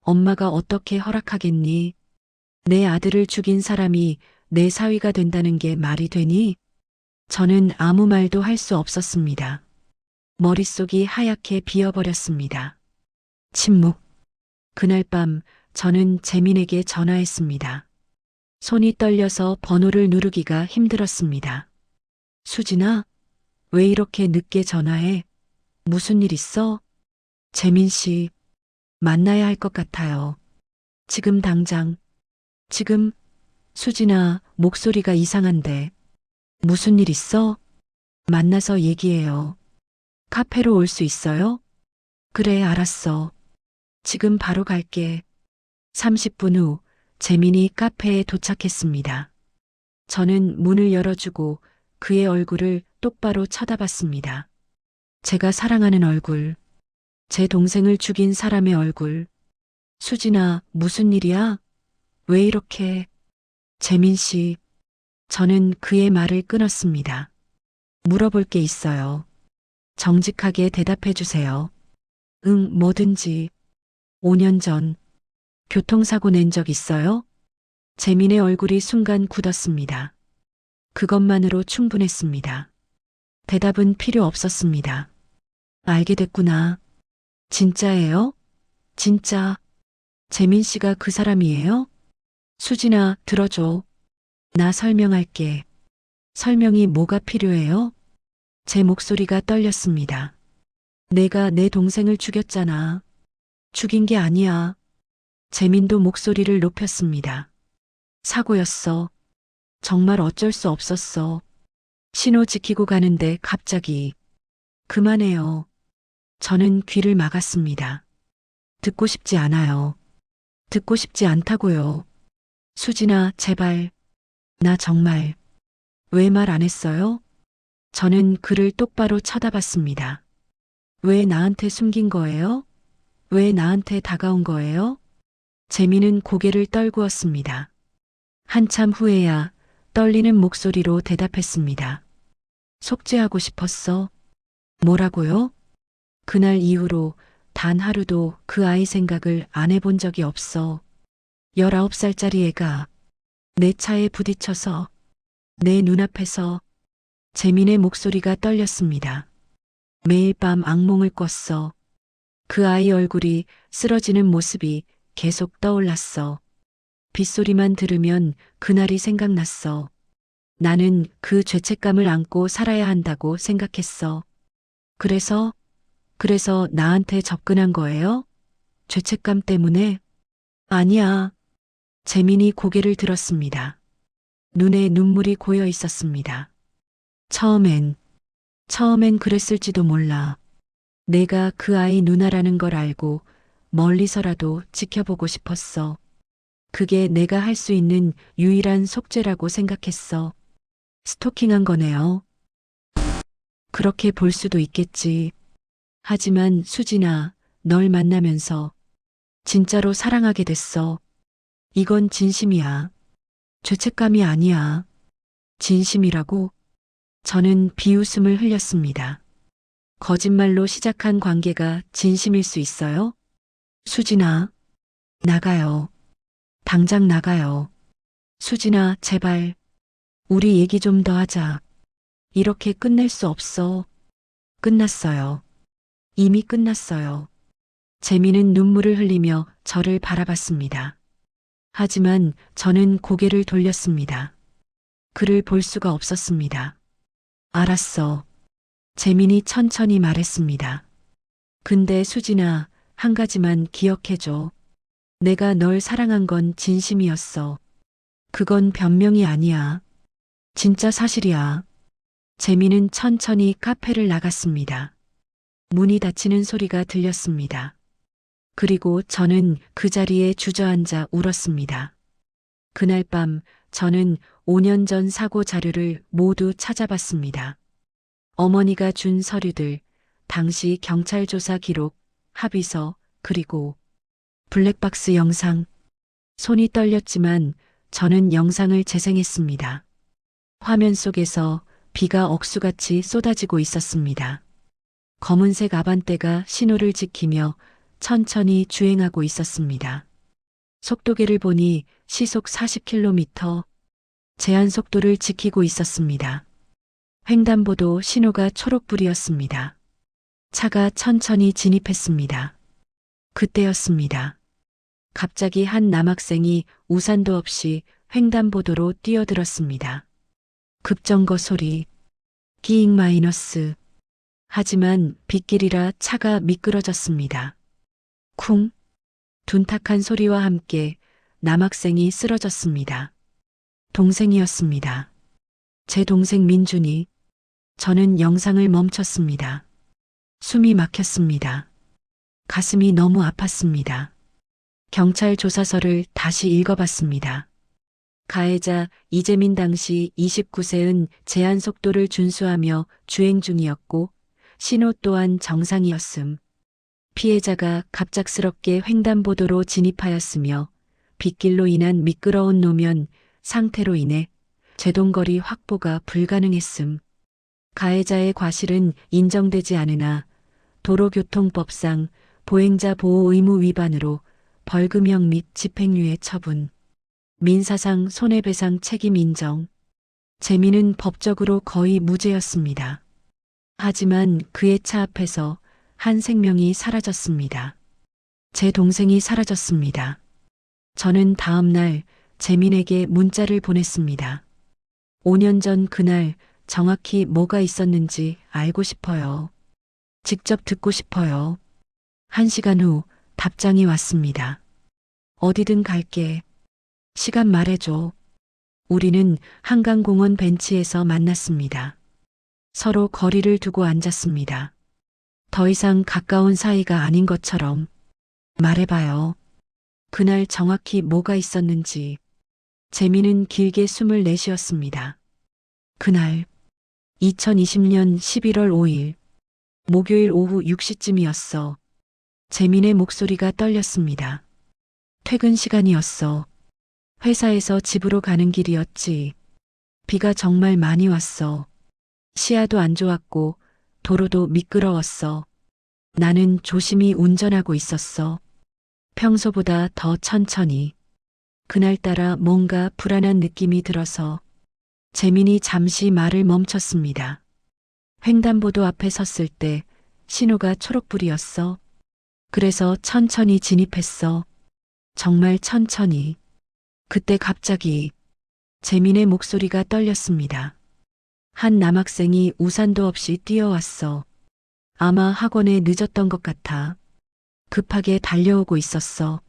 엄마가 어떻게 허락하겠니? 내 아들을 죽인 사람이 내 사위가 된다는 게 말이 되니? 저는 아무 말도 할 수 없었습니다. 머릿속이 하얗게 비어버렸습니다. 침묵. 그날 밤 저는 재민에게 전화했습니다. 손이 떨려서 번호를 누르기가 힘들었습니다. 수진아, 왜 이렇게 늦게 전화해? 무슨 일 있어? 재민 씨, 만나야 할 것 같아요. 지금 당장. 지금? 수진아, 목소리가 이상한데. 무슨 일 있어? 만나서 얘기해요. 카페로 올 수 있어요? 그래, 알았어. 지금 바로 갈게. 30분 후 재민이 카페에 도착했습니다. 저는 문을 열어주고 그의 얼굴을 똑바로 쳐다봤습니다. 제가 사랑하는 얼굴, 제 동생을 죽인 사람의 얼굴. 수진아, 무슨 일이야? 왜 이렇게? 재민 씨, 저는 그의 말을 끊었습니다. 물어볼 게 있어요. 정직하게 대답해 주세요. 응, 뭐든지. 5년 전 교통사고 낸 적 있어요? 재민의 얼굴이 순간 굳었습니다. 그것만으로 충분했습니다. 대답은 필요 없었습니다. 알게 됐구나. 진짜예요? 진짜. 재민 씨가 그 사람이에요? 수진아, 들어줘. 나 설명할게. 설명이 뭐가 필요해요? 제 목소리가 떨렸습니다. 내가 내 동생을 죽였잖아. 죽인 게 아니야. 재민도 목소리를 높였습니다. 사고였어. 정말 어쩔 수 없었어. 신호 지키고 가는데 갑자기. 그만해요. 저는 귀를 막았습니다. 듣고 싶지 않아요. 듣고 싶지 않다고요. 수진아, 제발. 나 정말. 왜 말 안 했어요? 저는 그를 똑바로 쳐다봤습니다. 왜 나한테 숨긴 거예요? 왜 나한테 다가온 거예요? 재민은 고개를 떨구었습니다. 한참 후에야 떨리는 목소리로 대답했습니다. 속죄하고 싶었어. 뭐라고요? 그날 이후로 단 하루도 그 아이 생각을 안 해본 적이 없어. 19살짜리 애가 내 차에 부딪혀서 내 눈앞에서. 재민의 목소리가 떨렸습니다. 매일 밤 악몽을 꿨어. 그 아이 얼굴이 쓰러지는 모습이 계속 떠올랐어. 빗소리만 들으면 그날이 생각났어. 나는 그 죄책감을 안고 살아야 한다고 생각했어. 그래서 그래서 나한테 접근한 거예요? 죄책감 때문에? 아니야. 재민이 고개를 들었습니다. 눈에 눈물이 고여 있었습니다. 처음엔 그랬을지도 몰라. 내가 그 아이 누나라는 걸 알고 멀리서라도 지켜보고 싶었어. 그게 내가 할 수 있는 유일한 속죄라고 생각했어. 스토킹한 거네요. 그렇게 볼 수도 있겠지. 하지만 수진아, 널 만나면서 진짜로 사랑하게 됐어. 이건 진심이야. 죄책감이 아니야. 진심이라고? 저는 비웃음을 흘렸습니다. 거짓말로 시작한 관계가 진심일 수 있어요? 수진아, 나가요. 당장 나가요. 수진아, 제발. 우리 얘기 좀 더 하자. 이렇게 끝낼 수 없어. 끝났어요. 이미 끝났어요. 재미는 눈물을 흘리며 저를 바라봤습니다. 하지만 저는 고개를 돌렸습니다. 그를 볼 수가 없었습니다. 알았어. 재민이 천천히 말했습니다. 근데 수진아, 한 가지만 기억해줘. 내가 널 사랑한 건 진심이었어. 그건 변명이 아니야. 진짜 사실이야. 재민은 천천히 카페를 나갔습니다. 문이 닫히는 소리가 들렸습니다. 그리고 저는 그 자리에 주저앉아 울었습니다. 그날 밤 저는 5년 전 사고 자료를 모두 찾아봤습니다. 어머니가 준 서류들, 당시 경찰 조사 기록, 합의서, 그리고 블랙박스 영상. 손이 떨렸지만 저는 영상을 재생했습니다. 화면 속에서 비가 억수같이 쏟아지고 있었습니다. 검은색 아반떼가 신호를 지키며 천천히 주행하고 있었습니다. 속도계를 보니 시속 40km, 제한 속도를 지키고 있었습니다. 횡단보도 신호가 초록불이었습니다. 차가 천천히 진입했습니다. 그때였습니다. 갑자기 한 남학생이 우산도 없이 횡단보도로 뛰어들었습니다. 급정거 소리, 끼잉 마이너스. 하지만 빗길이라 차가 미끄러졌습니다. 쿵, 둔탁한 소리와 함께 남학생이 쓰러졌습니다. 동생이었습니다. 제 동생 민준이. 저는 영상을 멈췄습니다. 숨이 막혔습니다. 가슴이 너무 아팠습니다. 경찰 조사서를 다시 읽어봤습니다. 가해자 이재민 당시 29세은 제한 속도를 준수하며 주행 중이었고 신호 또한 정상이었음. 피해자가 갑작스럽게 횡단보도로 진입하였으며 빗길로 인한 미끄러운 노면 상태로 인해 제동거리 확보가 불가능했음. 가해자의 과실은 인정되지 않으나 도로교통법상 보행자 보호 의무 위반으로 벌금형 및 집행유예 처분, 민사상 손해배상 책임 인정. 재민은 법적으로 거의 무죄였습니다. 하지만 그의 차 앞에서 한 생명이 사라졌습니다. 제 동생이 사라졌습니다. 저는 다음 날 재민에게 문자를 보냈습니다. 5년 전 그날 정확히 뭐가 있었는지 알고 싶어요. 직접 듣고 싶어요. 1시간 후 답장이 왔습니다. 어디든 갈게. 시간 말해줘. 우리는 한강공원 벤치에서 만났습니다. 서로 거리를 두고 앉았습니다. 더 이상 가까운 사이가 아닌 것처럼. 말해봐요. 그날 정확히 뭐가 있었는지. 재민은 길게 숨을 내쉬었습니다. 그날 2020년 11월 5일 목요일 오후 6시쯤이었어. 재민의 목소리가 떨렸습니다. 퇴근 시간이었어. 회사에서 집으로 가는 길이었지. 비가 정말 많이 왔어. 시야도 안 좋았고 도로도 미끄러웠어. 나는 조심히 운전하고 있었어. 평소보다 더 천천히. 그날따라 뭔가 불안한 느낌이 들어서 재민이 잠시 말을 멈췄습니다. 횡단보도 앞에 섰을 때 신호가 초록불이었어. 그래서 천천히 진입했어. 정말 천천히. 그때 갑자기 재민의 목소리가 떨렸습니다. 한 남학생이 우산도 없이 뛰어왔어. 아마 학원에 늦었던 것 같아. 급하게 달려오고 있었어.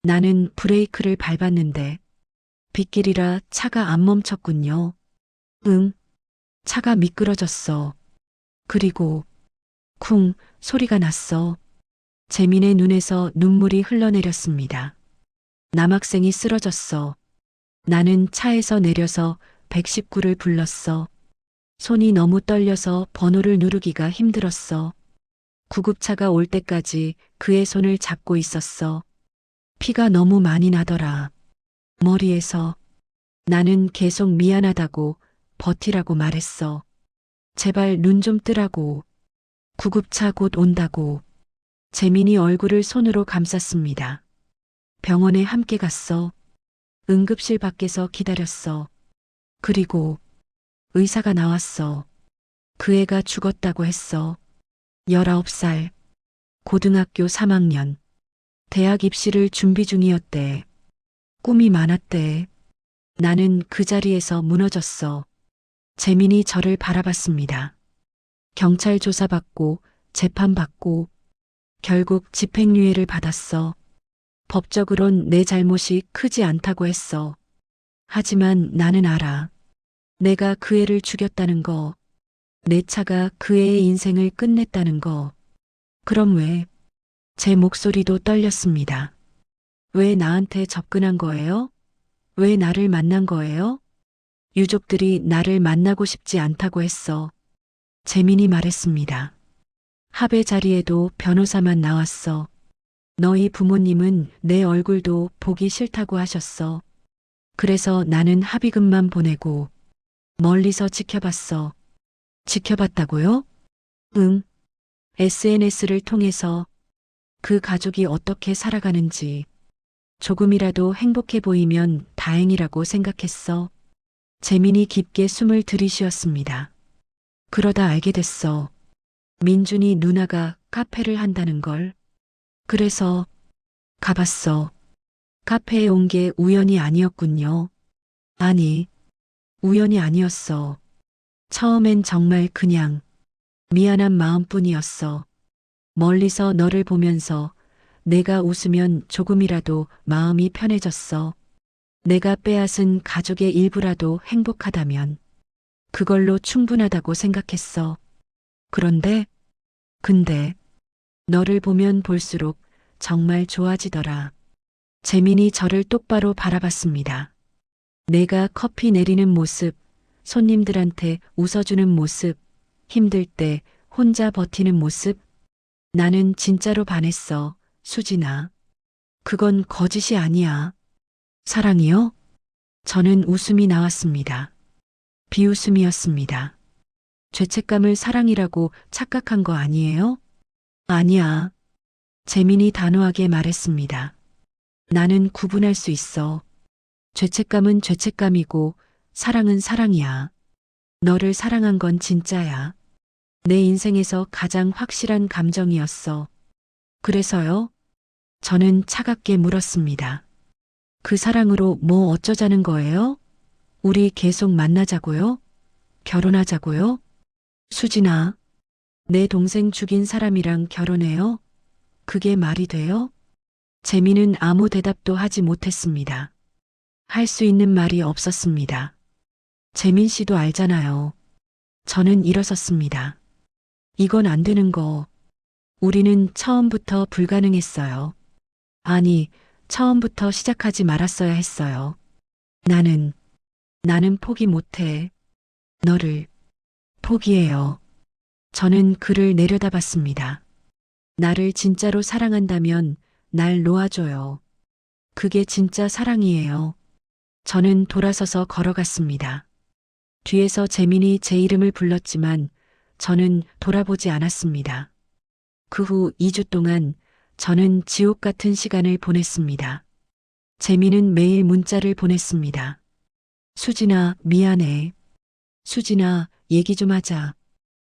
나는 브레이크를 밟았는데 빗길이라 차가 안 멈췄군요. 응, 차가 미끄러졌어. 그리고 쿵 소리가 났어. 재민의 눈에서 눈물이 흘러내렸습니다. 남학생이 쓰러졌어. 나는 차에서 내려서 119를 불렀어. 손이 너무 떨려서 번호를 누르기가 힘들었어. 구급차가 올 때까지 그의 손을 잡고 있었어. 피가 너무 많이 나더라. 머리에서. 나는 계속 미안하다고 버티라고 말했어. 제발 눈 좀 뜨라고. 구급차 곧 온다고. 재민이 얼굴을 손으로 감쌌습니다. 병원에 함께 갔어. 응급실 밖에서 기다렸어. 그리고 의사가 나왔어. 그 애가 죽었다고 했어. 19살. 고등학교 3학년. 대학 입시를 준비 중이었대. 꿈이 많았대. 나는 그 자리에서 무너졌어. 재민이 저를 바라봤습니다. 경찰 조사받고 재판받고 결국 집행유예를 받았어. 법적으론 내 잘못이 크지 않다고 했어. 하지만 나는 알아. 내가 그 애를 죽였다는 거. 내 차가 그 애의 인생을 끝냈다는 거. 그럼 왜? 제 목소리도 떨렸습니다. 왜 나한테 접근한 거예요? 왜 나를 만난 거예요? 유족들이 나를 만나고 싶지 않다고 했어. 재민이 말했습니다. 합의 자리에도 변호사만 나왔어. 너희 부모님은 내 얼굴도 보기 싫다고 하셨어. 그래서 나는 합의금만 보내고 멀리서 지켜봤어. 지켜봤다고요? 응. SNS를 통해서 그 가족이 어떻게 살아가는지 조금이라도 행복해 보이면 다행이라고 생각했어. 재민이 깊게 숨을 들이쉬었습니다. 그러다 알게 됐어. 민준이 누나가 카페를 한다는 걸. 그래서 가봤어. 카페에 온 게 우연이 아니었군요. 아니, 우연이 아니었어. 처음엔 정말 그냥 미안한 마음뿐이었어. 멀리서 너를 보면서 내가 웃으면 조금이라도 마음이 편해졌어. 내가 빼앗은 가족의 일부라도 행복하다면 그걸로 충분하다고 생각했어. 근데 너를 보면 볼수록 정말 좋아지더라. 재민이 저를 똑바로 바라봤습니다. 내가 커피 내리는 모습, 손님들한테 웃어주는 모습, 힘들 때 혼자 버티는 모습. 나는 진짜로 반했어, 수진아. 그건 거짓이 아니야. 사랑이요? 저는 웃음이 나왔습니다. 비웃음이었습니다. 죄책감을 사랑이라고 착각한 거 아니에요? 아니야. 재민이 단호하게 말했습니다. 나는 구분할 수 있어. 죄책감은 죄책감이고 사랑은 사랑이야. 너를 사랑한 건 진짜야. 내 인생에서 가장 확실한 감정이었어. 그래서요? 저는 차갑게 물었습니다. 그 사랑으로 뭐 어쩌자는 거예요? 우리 계속 만나자고요? 결혼하자고요? 수진아, 내 동생 죽인 사람이랑 결혼해요? 그게 말이 돼요? 재미는 아무 대답도 하지 못했습니다. 할 수 있는 말이 없었습니다. 재민 씨도 알잖아요. 저는 일어섰습니다. 이건 안 되는 거. 우리는 처음부터 불가능했어요. 아니, 처음부터 시작하지 말았어야 했어요. 나는 포기 못해. 너를 포기해요. 저는 그를 내려다봤습니다. 나를 진짜로 사랑한다면 날 놓아줘요. 그게 진짜 사랑이에요. 저는 돌아서서 걸어갔습니다. 뒤에서 재민이 제 이름을 불렀지만 저는 돌아보지 않았습니다. 그 후 2주 동안 저는 지옥 같은 시간을 보냈습니다. 재민은 매일 문자를 보냈습니다. 수진아, 미안해. 수진아, 얘기 좀 하자.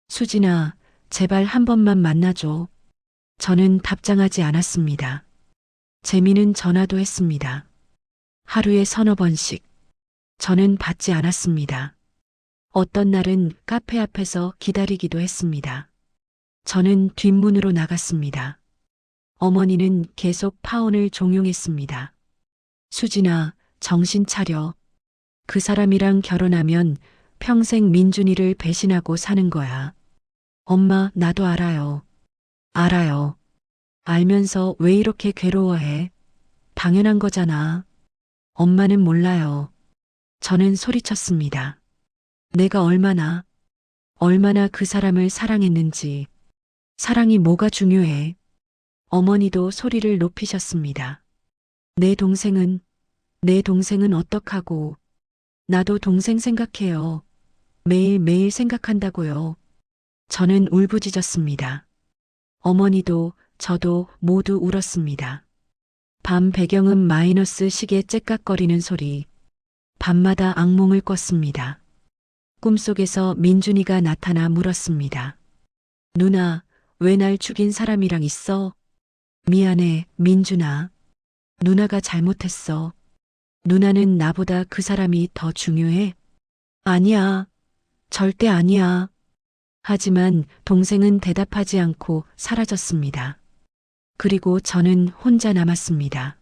수진아, 제발 한 번만 만나줘. 저는 답장하지 않았습니다. 재민은 전화도 했습니다. 하루에 서너 번씩. 저는 받지 않았습니다. 어떤 날은 카페 앞에서 기다리기도 했습니다. 저는 뒷문으로 나갔습니다. 어머니는 계속 파혼을 종용했습니다. 수진아, 정신 차려. 그 사람이랑 결혼하면 평생 민준이를 배신하고 사는 거야. 엄마, 나도 알아요. 알아요. 알면서 왜 이렇게 괴로워해? 당연한 거잖아. 엄마는 몰라요. 저는 소리쳤습니다. 내가 얼마나 그 사람을 사랑했는지. 사랑이 뭐가 중요해? 어머니도 소리를 높이셨습니다. 내 동생은, 내 동생은 어떡하고. 나도 동생 생각해요. 매일매일 생각한다고요. 저는 울부짖었습니다. 어머니도 저도 모두 울었습니다. 밤 배경음 마이너스 시계 째깍거리는 소리. 밤마다 악몽을 꿨습니다. 꿈속에서 민준이가 나타나 물었습니다. 누나, 왜 날 죽인 사람이랑 있어? 미안해, 민준아. 누나가 잘못했어. 누나는 나보다 그 사람이 더 중요해? 아니야. 절대 아니야. 하지만 동생은 대답하지 않고 사라졌습니다. 그리고 저는 혼자 남았습니다.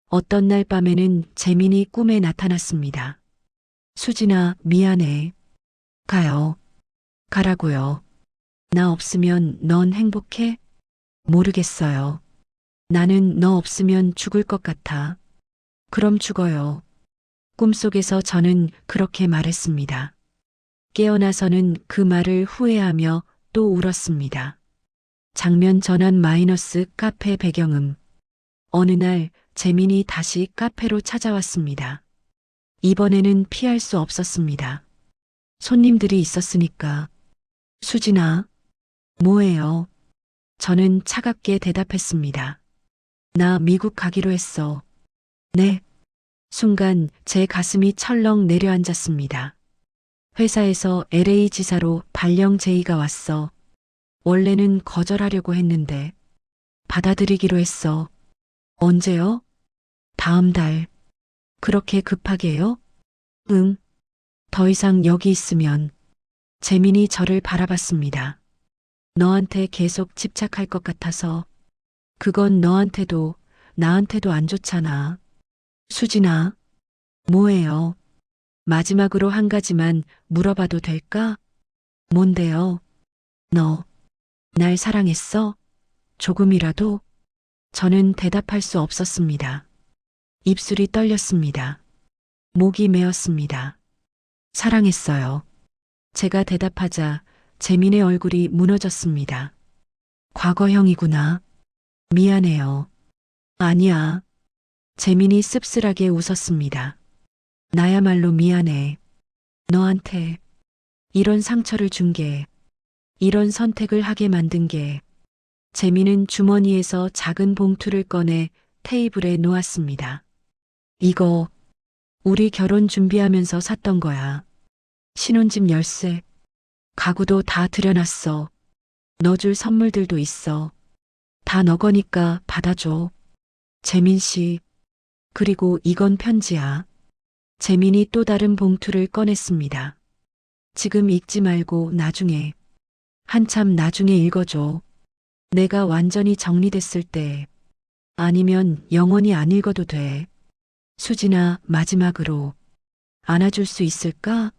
어떤 날 밤에는 재민이 꿈에 나타났습니다. 수진아, 미안해. 가요. 가라고요. 나 없으면 넌 행복해? 모르겠어요. 나는 너 없으면 죽을 것 같아. 그럼 죽어요. 꿈속에서 저는 그렇게 말했습니다. 깨어나서는 그 말을 후회하며 또 울었습니다. 장면 전환 마이너스 카페 배경음. 어느 날 재민이 다시 카페로 찾아왔습니다. 이번에는 피할 수 없었습니다. 손님들이 있었으니까. 수진아, 뭐해요? 저는 차갑게 대답했습니다. 나 미국 가기로 했어. 네. 순간 제 가슴이 철렁 내려앉았습니다. 회사에서 LA 지사로 발령 제의가 왔어. 원래는 거절하려고 했는데 받아들이기로 했어. 언제요? 다음 달. 그렇게 급하게요? 응. 더 이상 여기 있으면. 재민이 저를 바라봤습니다. 너한테 계속 집착할 것 같아서. 그건 너한테도 나한테도 안 좋잖아. 수진아, 뭐해요? 마지막으로 한 가지만 물어봐도 될까? 뭔데요? 너, 날 사랑했어? 조금이라도? 저는 대답할 수 없었습니다. 입술이 떨렸습니다. 목이 메었습니다. 사랑했어요. 제가 대답하자 재민의 얼굴이 무너졌습니다. 과거형이구나. 미안해요. 아니야. 재민이 씁쓸하게 웃었습니다. 나야말로 미안해. 너한테 이런 상처를 준 게, 이런 선택을 하게 만든 게. 재민은 주머니에서 작은 봉투를 꺼내 테이블에 놓았습니다. 이거 우리 결혼 준비하면서 샀던 거야. 신혼집 열쇠, 가구도 다 들여놨어. 넣어줄 선물들도 있어. 다 너 거니까 받아줘. 재민 씨, 그리고 이건 편지야. 재민이 또 다른 봉투를 꺼냈습니다. 지금 읽지 말고 나중에, 한참 나중에 읽어줘. 내가 완전히 정리됐을 때, 아니면 영원히 안 읽어도 돼. 수진아, 마지막으로 안아줄 수 있을까?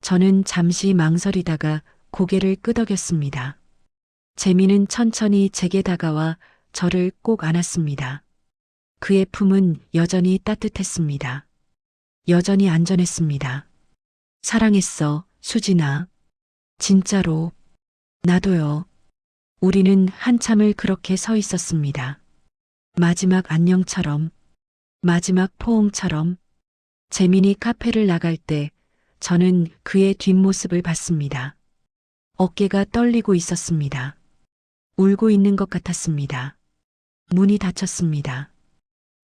저는 잠시 망설이다가 고개를 끄덕였습니다. 재민은 천천히 제게 다가와 저를 꼭 안았습니다. 그의 품은 여전히 따뜻했습니다. 여전히 안전했습니다. 사랑했어, 수진아. 진짜로. 나도요. 우리는 한참을 그렇게 서 있었습니다. 마지막 안녕처럼, 마지막 포옹처럼. 재민이 카페를 나갈 때 저는 그의 뒷모습을 봤습니다. 어깨가 떨리고 있었습니다. 울고 있는 것 같았습니다. 문이 닫혔습니다.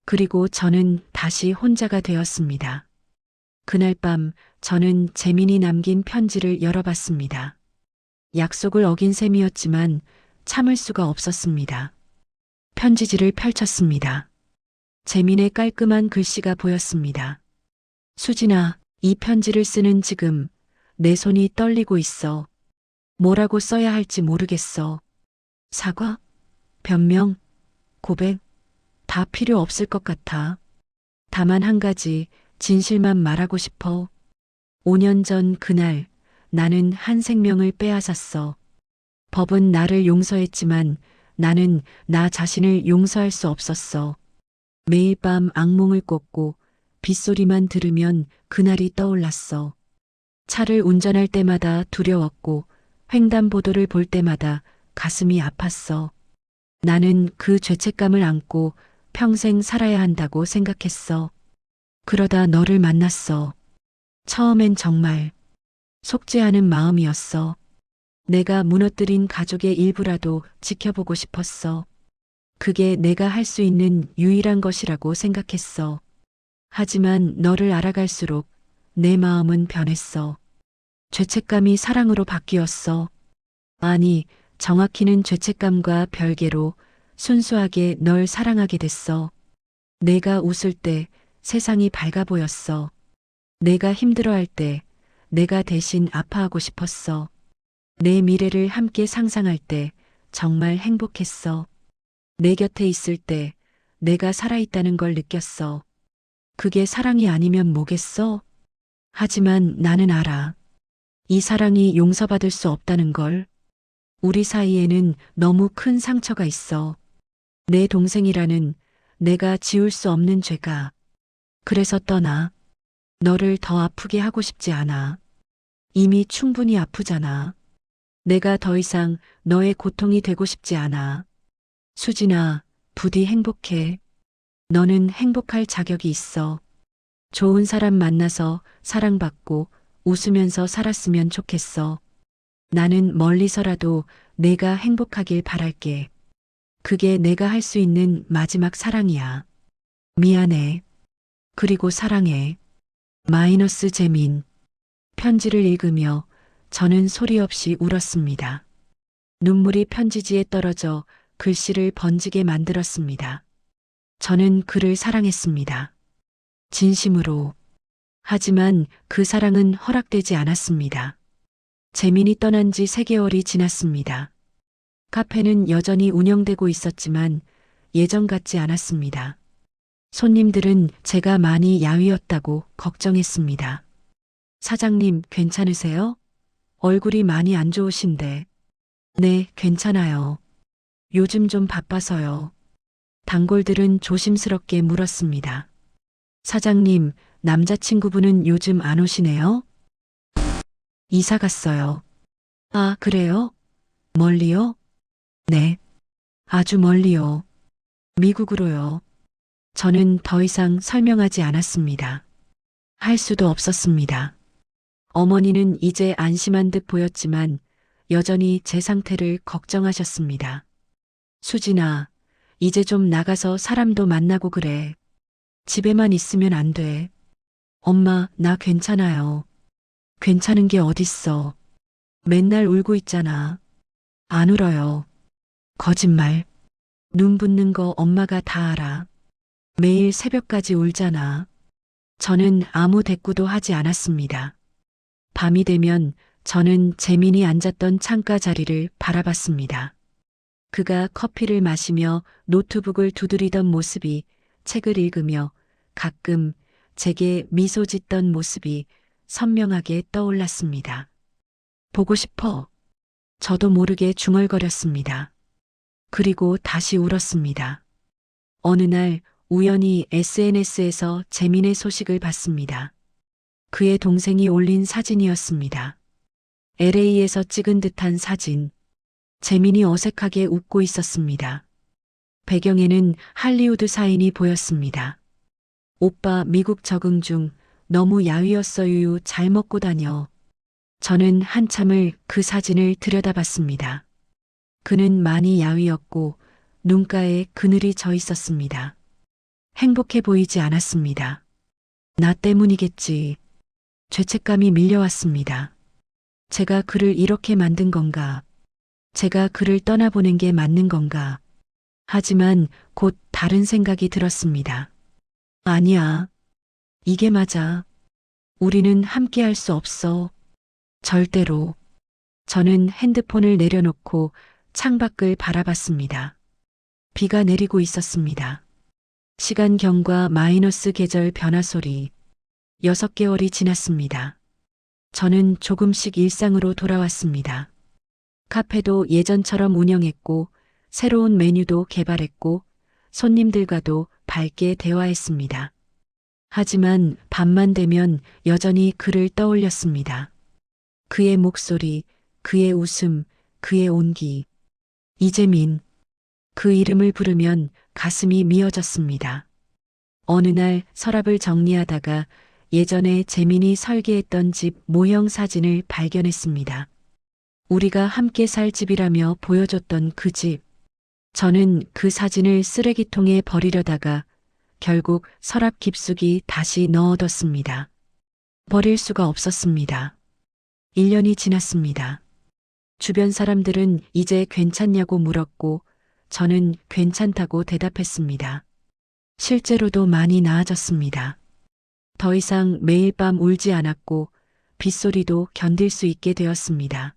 그리고 저는 다시 혼자가 되었습니다. 그날 밤 저는 재민이 남긴 편지를 열어봤습니다. 약속을 어긴 셈이었지만 참을 수가 없었습니다. 편지지를 펼쳤습니다. 재민의 깔끔한 글씨가 보였습니다. 수진아, 이 편지를 쓰는 지금 내 손이 떨리고 있어. 뭐라고 써야 할지 모르겠어. 사과? 변명? 고백? 다 필요 없을 것 같아. 다만 한 가지, 진실만 말하고 싶어. 5년 전 그날 나는 한 생명을 빼앗았어. 법은 나를 용서했지만 나는 나 자신을 용서할 수 없었어. 매일 밤 악몽을 꿨고 빗소리만 들으면 그날이 떠올랐어. 차를 운전할 때마다 두려웠고 횡단보도를 볼 때마다 가슴이 아팠어. 나는 그 죄책감을 안고 평생 살아야 한다고 생각했어. 그러다 너를 만났어. 처음엔 정말 속죄하는 마음이었어. 내가 무너뜨린 가족의 일부라도 지켜보고 싶었어. 그게 내가 할 수 있는 유일한 것이라고 생각했어. 하지만 너를 알아갈수록 내 마음은 변했어. 죄책감이 사랑으로 바뀌었어. 아니, 정확히는 죄책감과 별개로 순수하게 널 사랑하게 됐어. 내가 웃을 때 세상이 밝아 보였어. 내가 힘들어할 때 내가 대신 아파하고 싶었어. 내 미래를 함께 상상할 때 정말 행복했어. 내 곁에 있을 때 내가 살아있다는 걸 느꼈어. 그게 사랑이 아니면 뭐겠어? 하지만 나는 알아. 이 사랑이 용서받을 수 없다는 걸. 우리 사이에는 너무 큰 상처가 있어. 내 동생이라는 내가 지울 수 없는 죄가. 그래서 떠나. 너를 더 아프게 하고 싶지 않아. 이미 충분히 아프잖아. 내가 더 이상 너의 고통이 되고 싶지 않아. 수진아, 부디 행복해. 너는 행복할 자격이 있어. 좋은 사람 만나서 사랑받고 웃으면서 살았으면 좋겠어. 나는 멀리서라도 내가 행복하길 바랄게. 그게 내가 할 수 있는 마지막 사랑이야. 미안해. 그리고 사랑해. 마이너스 재민. 편지를 읽으며 저는 소리 없이 울었습니다. 눈물이 편지지에 떨어져 글씨를 번지게 만들었습니다. 저는 그를 사랑했습니다. 진심으로. 하지만 그 사랑은 허락되지 않았습니다. 재민이 떠난 지 3개월이 지났습니다. 카페는 여전히 운영되고 있었지만 예전 같지 않았습니다. 손님들은 제가 많이 야위었다고 걱정했습니다. 사장님, 괜찮으세요? 얼굴이 많이 안 좋으신데. 네, 괜찮아요. 요즘 좀 바빠서요. 단골들은 조심스럽게 물었습니다. 사장님, 남자친구분은 요즘 안 오시네요? 이사 갔어요. 아, 그래요? 멀리요? 네, 아주 멀리요. 미국으로요. 저는 더 이상 설명하지 않았습니다. 할 수도 없었습니다. 어머니는 이제 안심한 듯 보였지만 여전히 제 상태를 걱정하셨습니다. 수진아, 이제 좀 나가서 사람도 만나고 그래. 집에만 있으면 안 돼. 엄마, 나 괜찮아요. 괜찮은 게 어딨어. 맨날 울고 있잖아. 안 울어요. 거짓말. 눈 붓는 거 엄마가 다 알아. 매일 새벽까지 울잖아. 저는 아무 대꾸도 하지 않았습니다. 밤이 되면 저는 재민이 앉았던 창가 자리를 바라봤습니다. 그가 커피를 마시며 노트북을 두드리던 모습이, 책을 읽으며 가끔 제게 미소 짓던 모습이 선명하게 떠올랐습니다. 보고 싶어. 저도 모르게 중얼거렸습니다. 그리고 다시 울었습니다. 어느 날 우연히 SNS에서 재민의 소식을 봤습니다. 그의 동생이 올린 사진이었습니다. LA에서 찍은 듯한 사진. 재민이 어색하게 웃고 있었습니다. 배경에는 할리우드 사인이 보였습니다. 오빠 미국 적응 중. 너무 야위었어. 유유. 잘 먹고 다녀. 저는 한참을 그 사진을 들여다봤습니다. 그는 많이 야위었고 눈가에 그늘이 져 있었습니다. 행복해 보이지 않았습니다. 나 때문이겠지. 죄책감이 밀려왔습니다. 제가 그를 이렇게 만든 건가? 제가 그를 떠나보낸 게 맞는 건가? 하지만 곧 다른 생각이 들었습니다. 아니야. 이게 맞아. 우리는 함께 할 수 없어. 절대로. 저는 핸드폰을 내려놓고 창밖을 바라봤습니다. 비가 내리고 있었습니다. 시간경과 마이너스 계절 변화 소리. 6개월이 지났습니다. 저는 조금씩 일상으로 돌아왔습니다. 카페도 예전처럼 운영했고, 새로운 메뉴도 개발했고, 손님들과도 밝게 대화했습니다. 하지만 밤만 되면 여전히 그를 떠올렸습니다. 그의 목소리, 그의 웃음, 그의 온기. 이재민. 그 이름을 부르면 가슴이 미어졌습니다. 어느 날 서랍을 정리하다가 예전에 재민이 설계했던 집 모형 사진을 발견했습니다. 우리가 함께 살 집이라며 보여줬던 그 집. 저는 그 사진을 쓰레기통에 버리려다가 결국 서랍 깊숙이 다시 넣어뒀습니다. 버릴 수가 없었습니다. 1년이 지났습니다. 주변 사람들은 이제 괜찮냐고 물었고 저는 괜찮다고 대답했습니다. 실제로도 많이 나아졌습니다. 더 이상 매일 밤 울지 않았고 빗소리도 견딜 수 있게 되었습니다.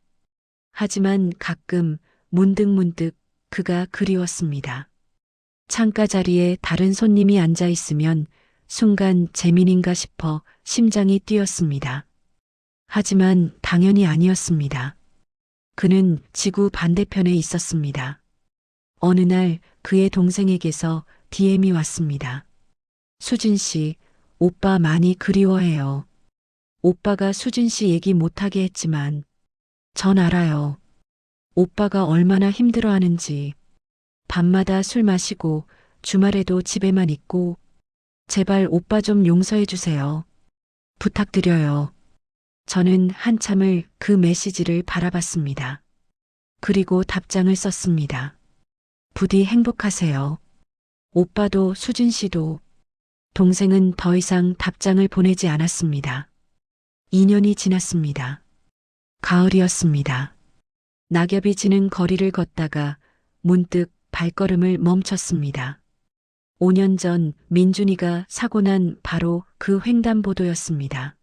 하지만 가끔 문득문득 그가 그리웠습니다. 창가 자리에 다른 손님이 앉아 있으면 순간 재민인가 싶어 심장이 뛰었습니다. 하지만 당연히 아니었습니다. 그는 지구 반대편에 있었습니다. 어느 날 그의 동생에게서 DM이 왔습니다. 수진 씨, 오빠 많이 그리워해요. 오빠가 수진 씨 얘기 못하게 했지만 전 알아요. 오빠가 얼마나 힘들어하는지. 밤마다 술 마시고 주말에도 집에만 있고 제발 오빠 좀 용서해 주세요. 부탁드려요. 저는 한참을 그 메시지를 바라봤습니다. 그리고 답장을 썼습니다. 부디 행복하세요. 오빠도 수진 씨도. 동생은 더 이상 답장을 보내지 않았습니다. 2년이 지났습니다. 가을이었습니다. 낙엽이 지는 거리를 걷다가 문득 발걸음을 멈췄습니다. 5년 전 민준이가 사고 난 바로 그 횡단보도였습니다.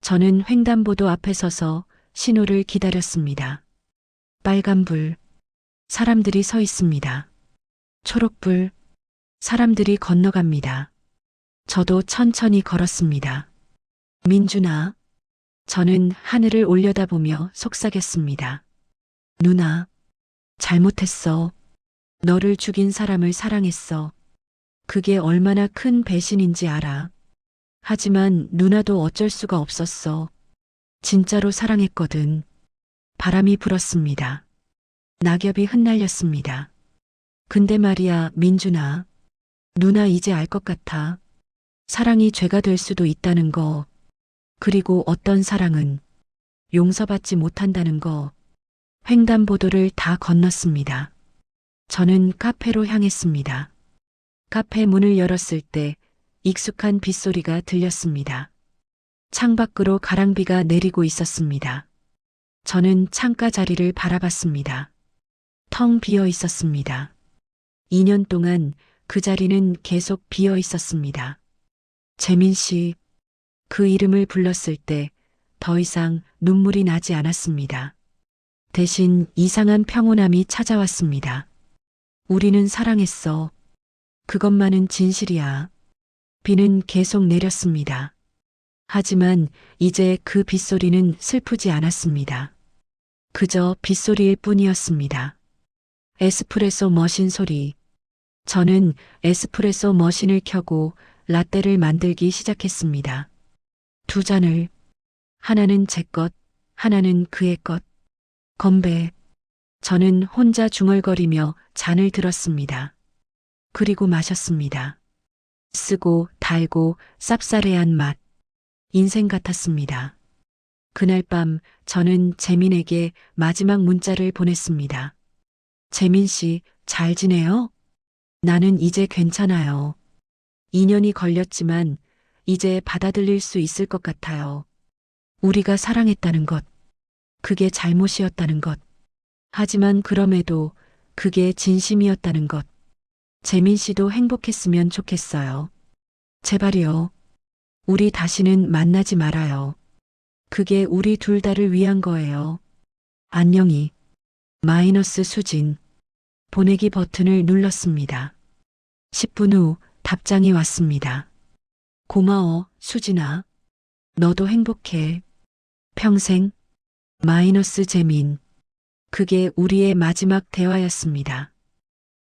저는 횡단보도 앞에 서서 신호를 기다렸습니다. 빨간불, 사람들이 서 있습니다. 초록불, 사람들이 건너갑니다. 저도 천천히 걸었습니다. 민준아, 저는 하늘을 올려다보며 속삭였습니다. 누나, 잘못했어. 너를 죽인 사람을 사랑했어. 그게 얼마나 큰 배신인지 알아. 하지만 누나도 어쩔 수가 없었어. 진짜로 사랑했거든. 바람이 불었습니다. 낙엽이 흩날렸습니다. 근데 말이야, 민준아. 누나 이제 알 것 같아. 사랑이 죄가 될 수도 있다는 거. 그리고 어떤 사랑은 용서받지 못한다는 거. 횡단보도를 다 건넜습니다. 저는 카페로 향했습니다. 카페 문을 열었을 때 익숙한 빗소리가 들렸습니다. 창밖으로 가랑비가 내리고 있었습니다. 저는 창가 자리를 바라봤습니다. 텅 비어 있었습니다. 2년 동안 그 자리는 계속 비어 있었습니다. 재민 씨, 그 이름을 불렀을 때 더 이상 눈물이 나지 않았습니다. 대신 이상한 평온함이 찾아왔습니다. 우리는 사랑했어. 그것만은 진실이야. 비는 계속 내렸습니다. 하지만 이제 그 빗소리는 슬프지 않았습니다. 그저 빗소리일 뿐이었습니다. 에스프레소 머신 소리. 저는 에스프레소 머신을 켜고 라떼를 만들기 시작했습니다. 2잔을. 하나는 제 것, 하나는 그의 것. 건배. 저는 혼자 중얼거리며 잔을 들었습니다. 그리고 마셨습니다. 쓰고 달고 쌉싸래한 맛. 인생 같았습니다. 그날 밤 저는 재민에게 마지막 문자를 보냈습니다. 재민 씨, 잘 지내요? 나는 이제 괜찮아요. 2년이 걸렸지만 이제 받아들일 수 있을 것 같아요. 우리가 사랑했다는 것. 그게 잘못이었다는 것. 하지만 그럼에도 그게 진심이었다는 것. 재민 씨도 행복했으면 좋겠어요. 제발이요. 우리 다시는 만나지 말아요. 그게 우리 둘 다를 위한 거예요. 안녕히. 마이너스 수진. 보내기 버튼을 눌렀습니다. 10분 후 답장이 왔습니다. 고마워, 수진아. 너도 행복해. 평생. 마이너스 재민. 그게 우리의 마지막 대화였습니다.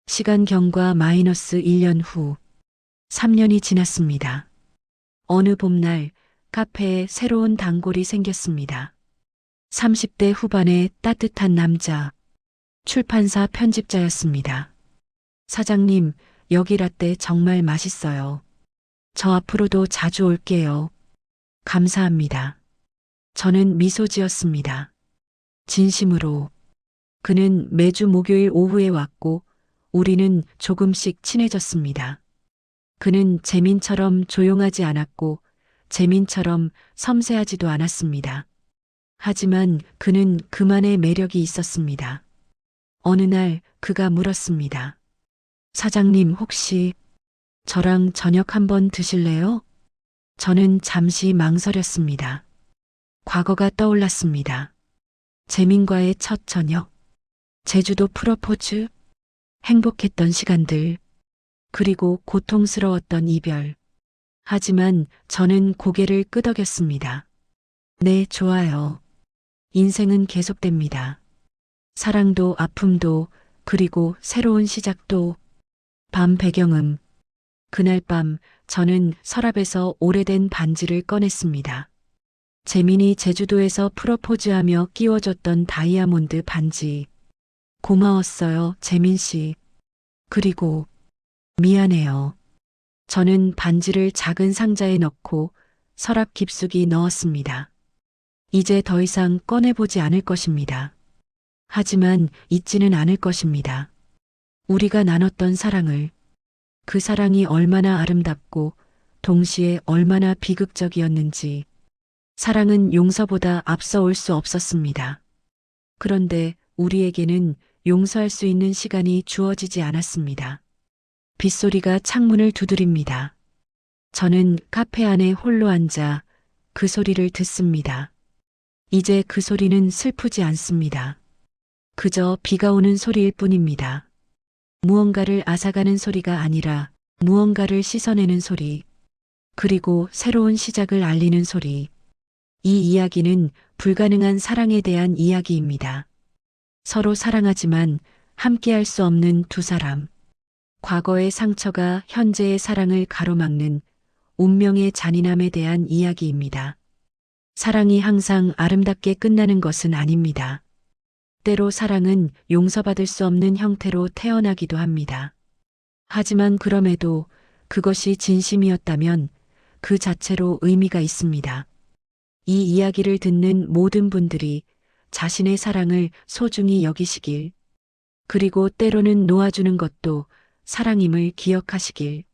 시간경과 마이너스 1년 후. 3년이 지났습니다. 어느 봄날 카페에 새로운 단골이 생겼습니다. 30대 후반의 따뜻한 남자. 출판사 편집자였습니다. 사장님, 여기 라떼 정말 맛있어요. 저 앞으로도 자주 올게요. 감사합니다. 저는 미소 지었습니다. 진심으로. 그는 매주 목요일 오후에 왔고 우리는 조금씩 친해졌습니다. 그는 재민처럼 조용하지 않았고 재민처럼 섬세하지도 않았습니다. 하지만 그는 그만의 매력이 있었습니다. 어느 날 그가 물었습니다. 사장님 혹시 저랑 저녁 한번 드실래요? 저는 잠시 망설였습니다. 과거가 떠올랐습니다. 재민과의 첫 저녁, 제주도 프러포즈, 행복했던 시간들, 그리고 고통스러웠던 이별. 하지만 저는 고개를 끄덕였습니다. 네, 좋아요. 인생은 계속됩니다. 사랑도 아픔도 그리고 새로운 시작도. 밤 배경음. 그날 밤 저는 서랍에서 오래된 반지를 꺼냈습니다. 재민이 제주도에서 프러포즈하며 끼워줬던 다이아몬드 반지. 고마웠어요, 재민 씨. 그리고 미안해요. 저는 반지를 작은 상자에 넣고 서랍 깊숙이 넣었습니다. 이제 더 이상 꺼내보지 않을 것입니다. 하지만 잊지는 않을 것입니다. 우리가 나눴던 사랑을. 그 사랑이 얼마나 아름답고 동시에 얼마나 비극적이었는지. 사랑은 용서보다 앞서 올 수 없었습니다. 그런데 우리에게는 용서할 수 있는 시간이 주어지지 않았습니다. 빗소리가 창문을 두드립니다. 저는 카페 안에 홀로 앉아 그 소리를 듣습니다. 이제 그 소리는 슬프지 않습니다. 그저 비가 오는 소리일 뿐입니다. 무언가를 앗아가는 소리가 아니라 무언가를 씻어내는 소리, 그리고 새로운 시작을 알리는 소리. 이 이야기는 불가능한 사랑에 대한 이야기입니다. 서로 사랑하지만 함께할 수 없는 두 사람. 과거의 상처가 현재의 사랑을 가로막는 운명의 잔인함에 대한 이야기입니다. 사랑이 항상 아름답게 끝나는 것은 아닙니다. 때로 사랑은 용서받을 수 없는 형태로 태어나기도 합니다. 하지만 그럼에도 그것이 진심이었다면 그 자체로 의미가 있습니다. 이 이야기를 듣는 모든 분들이 자신의 사랑을 소중히 여기시길, 그리고 때로는 놓아주는 것도 사랑임을 기억하시길.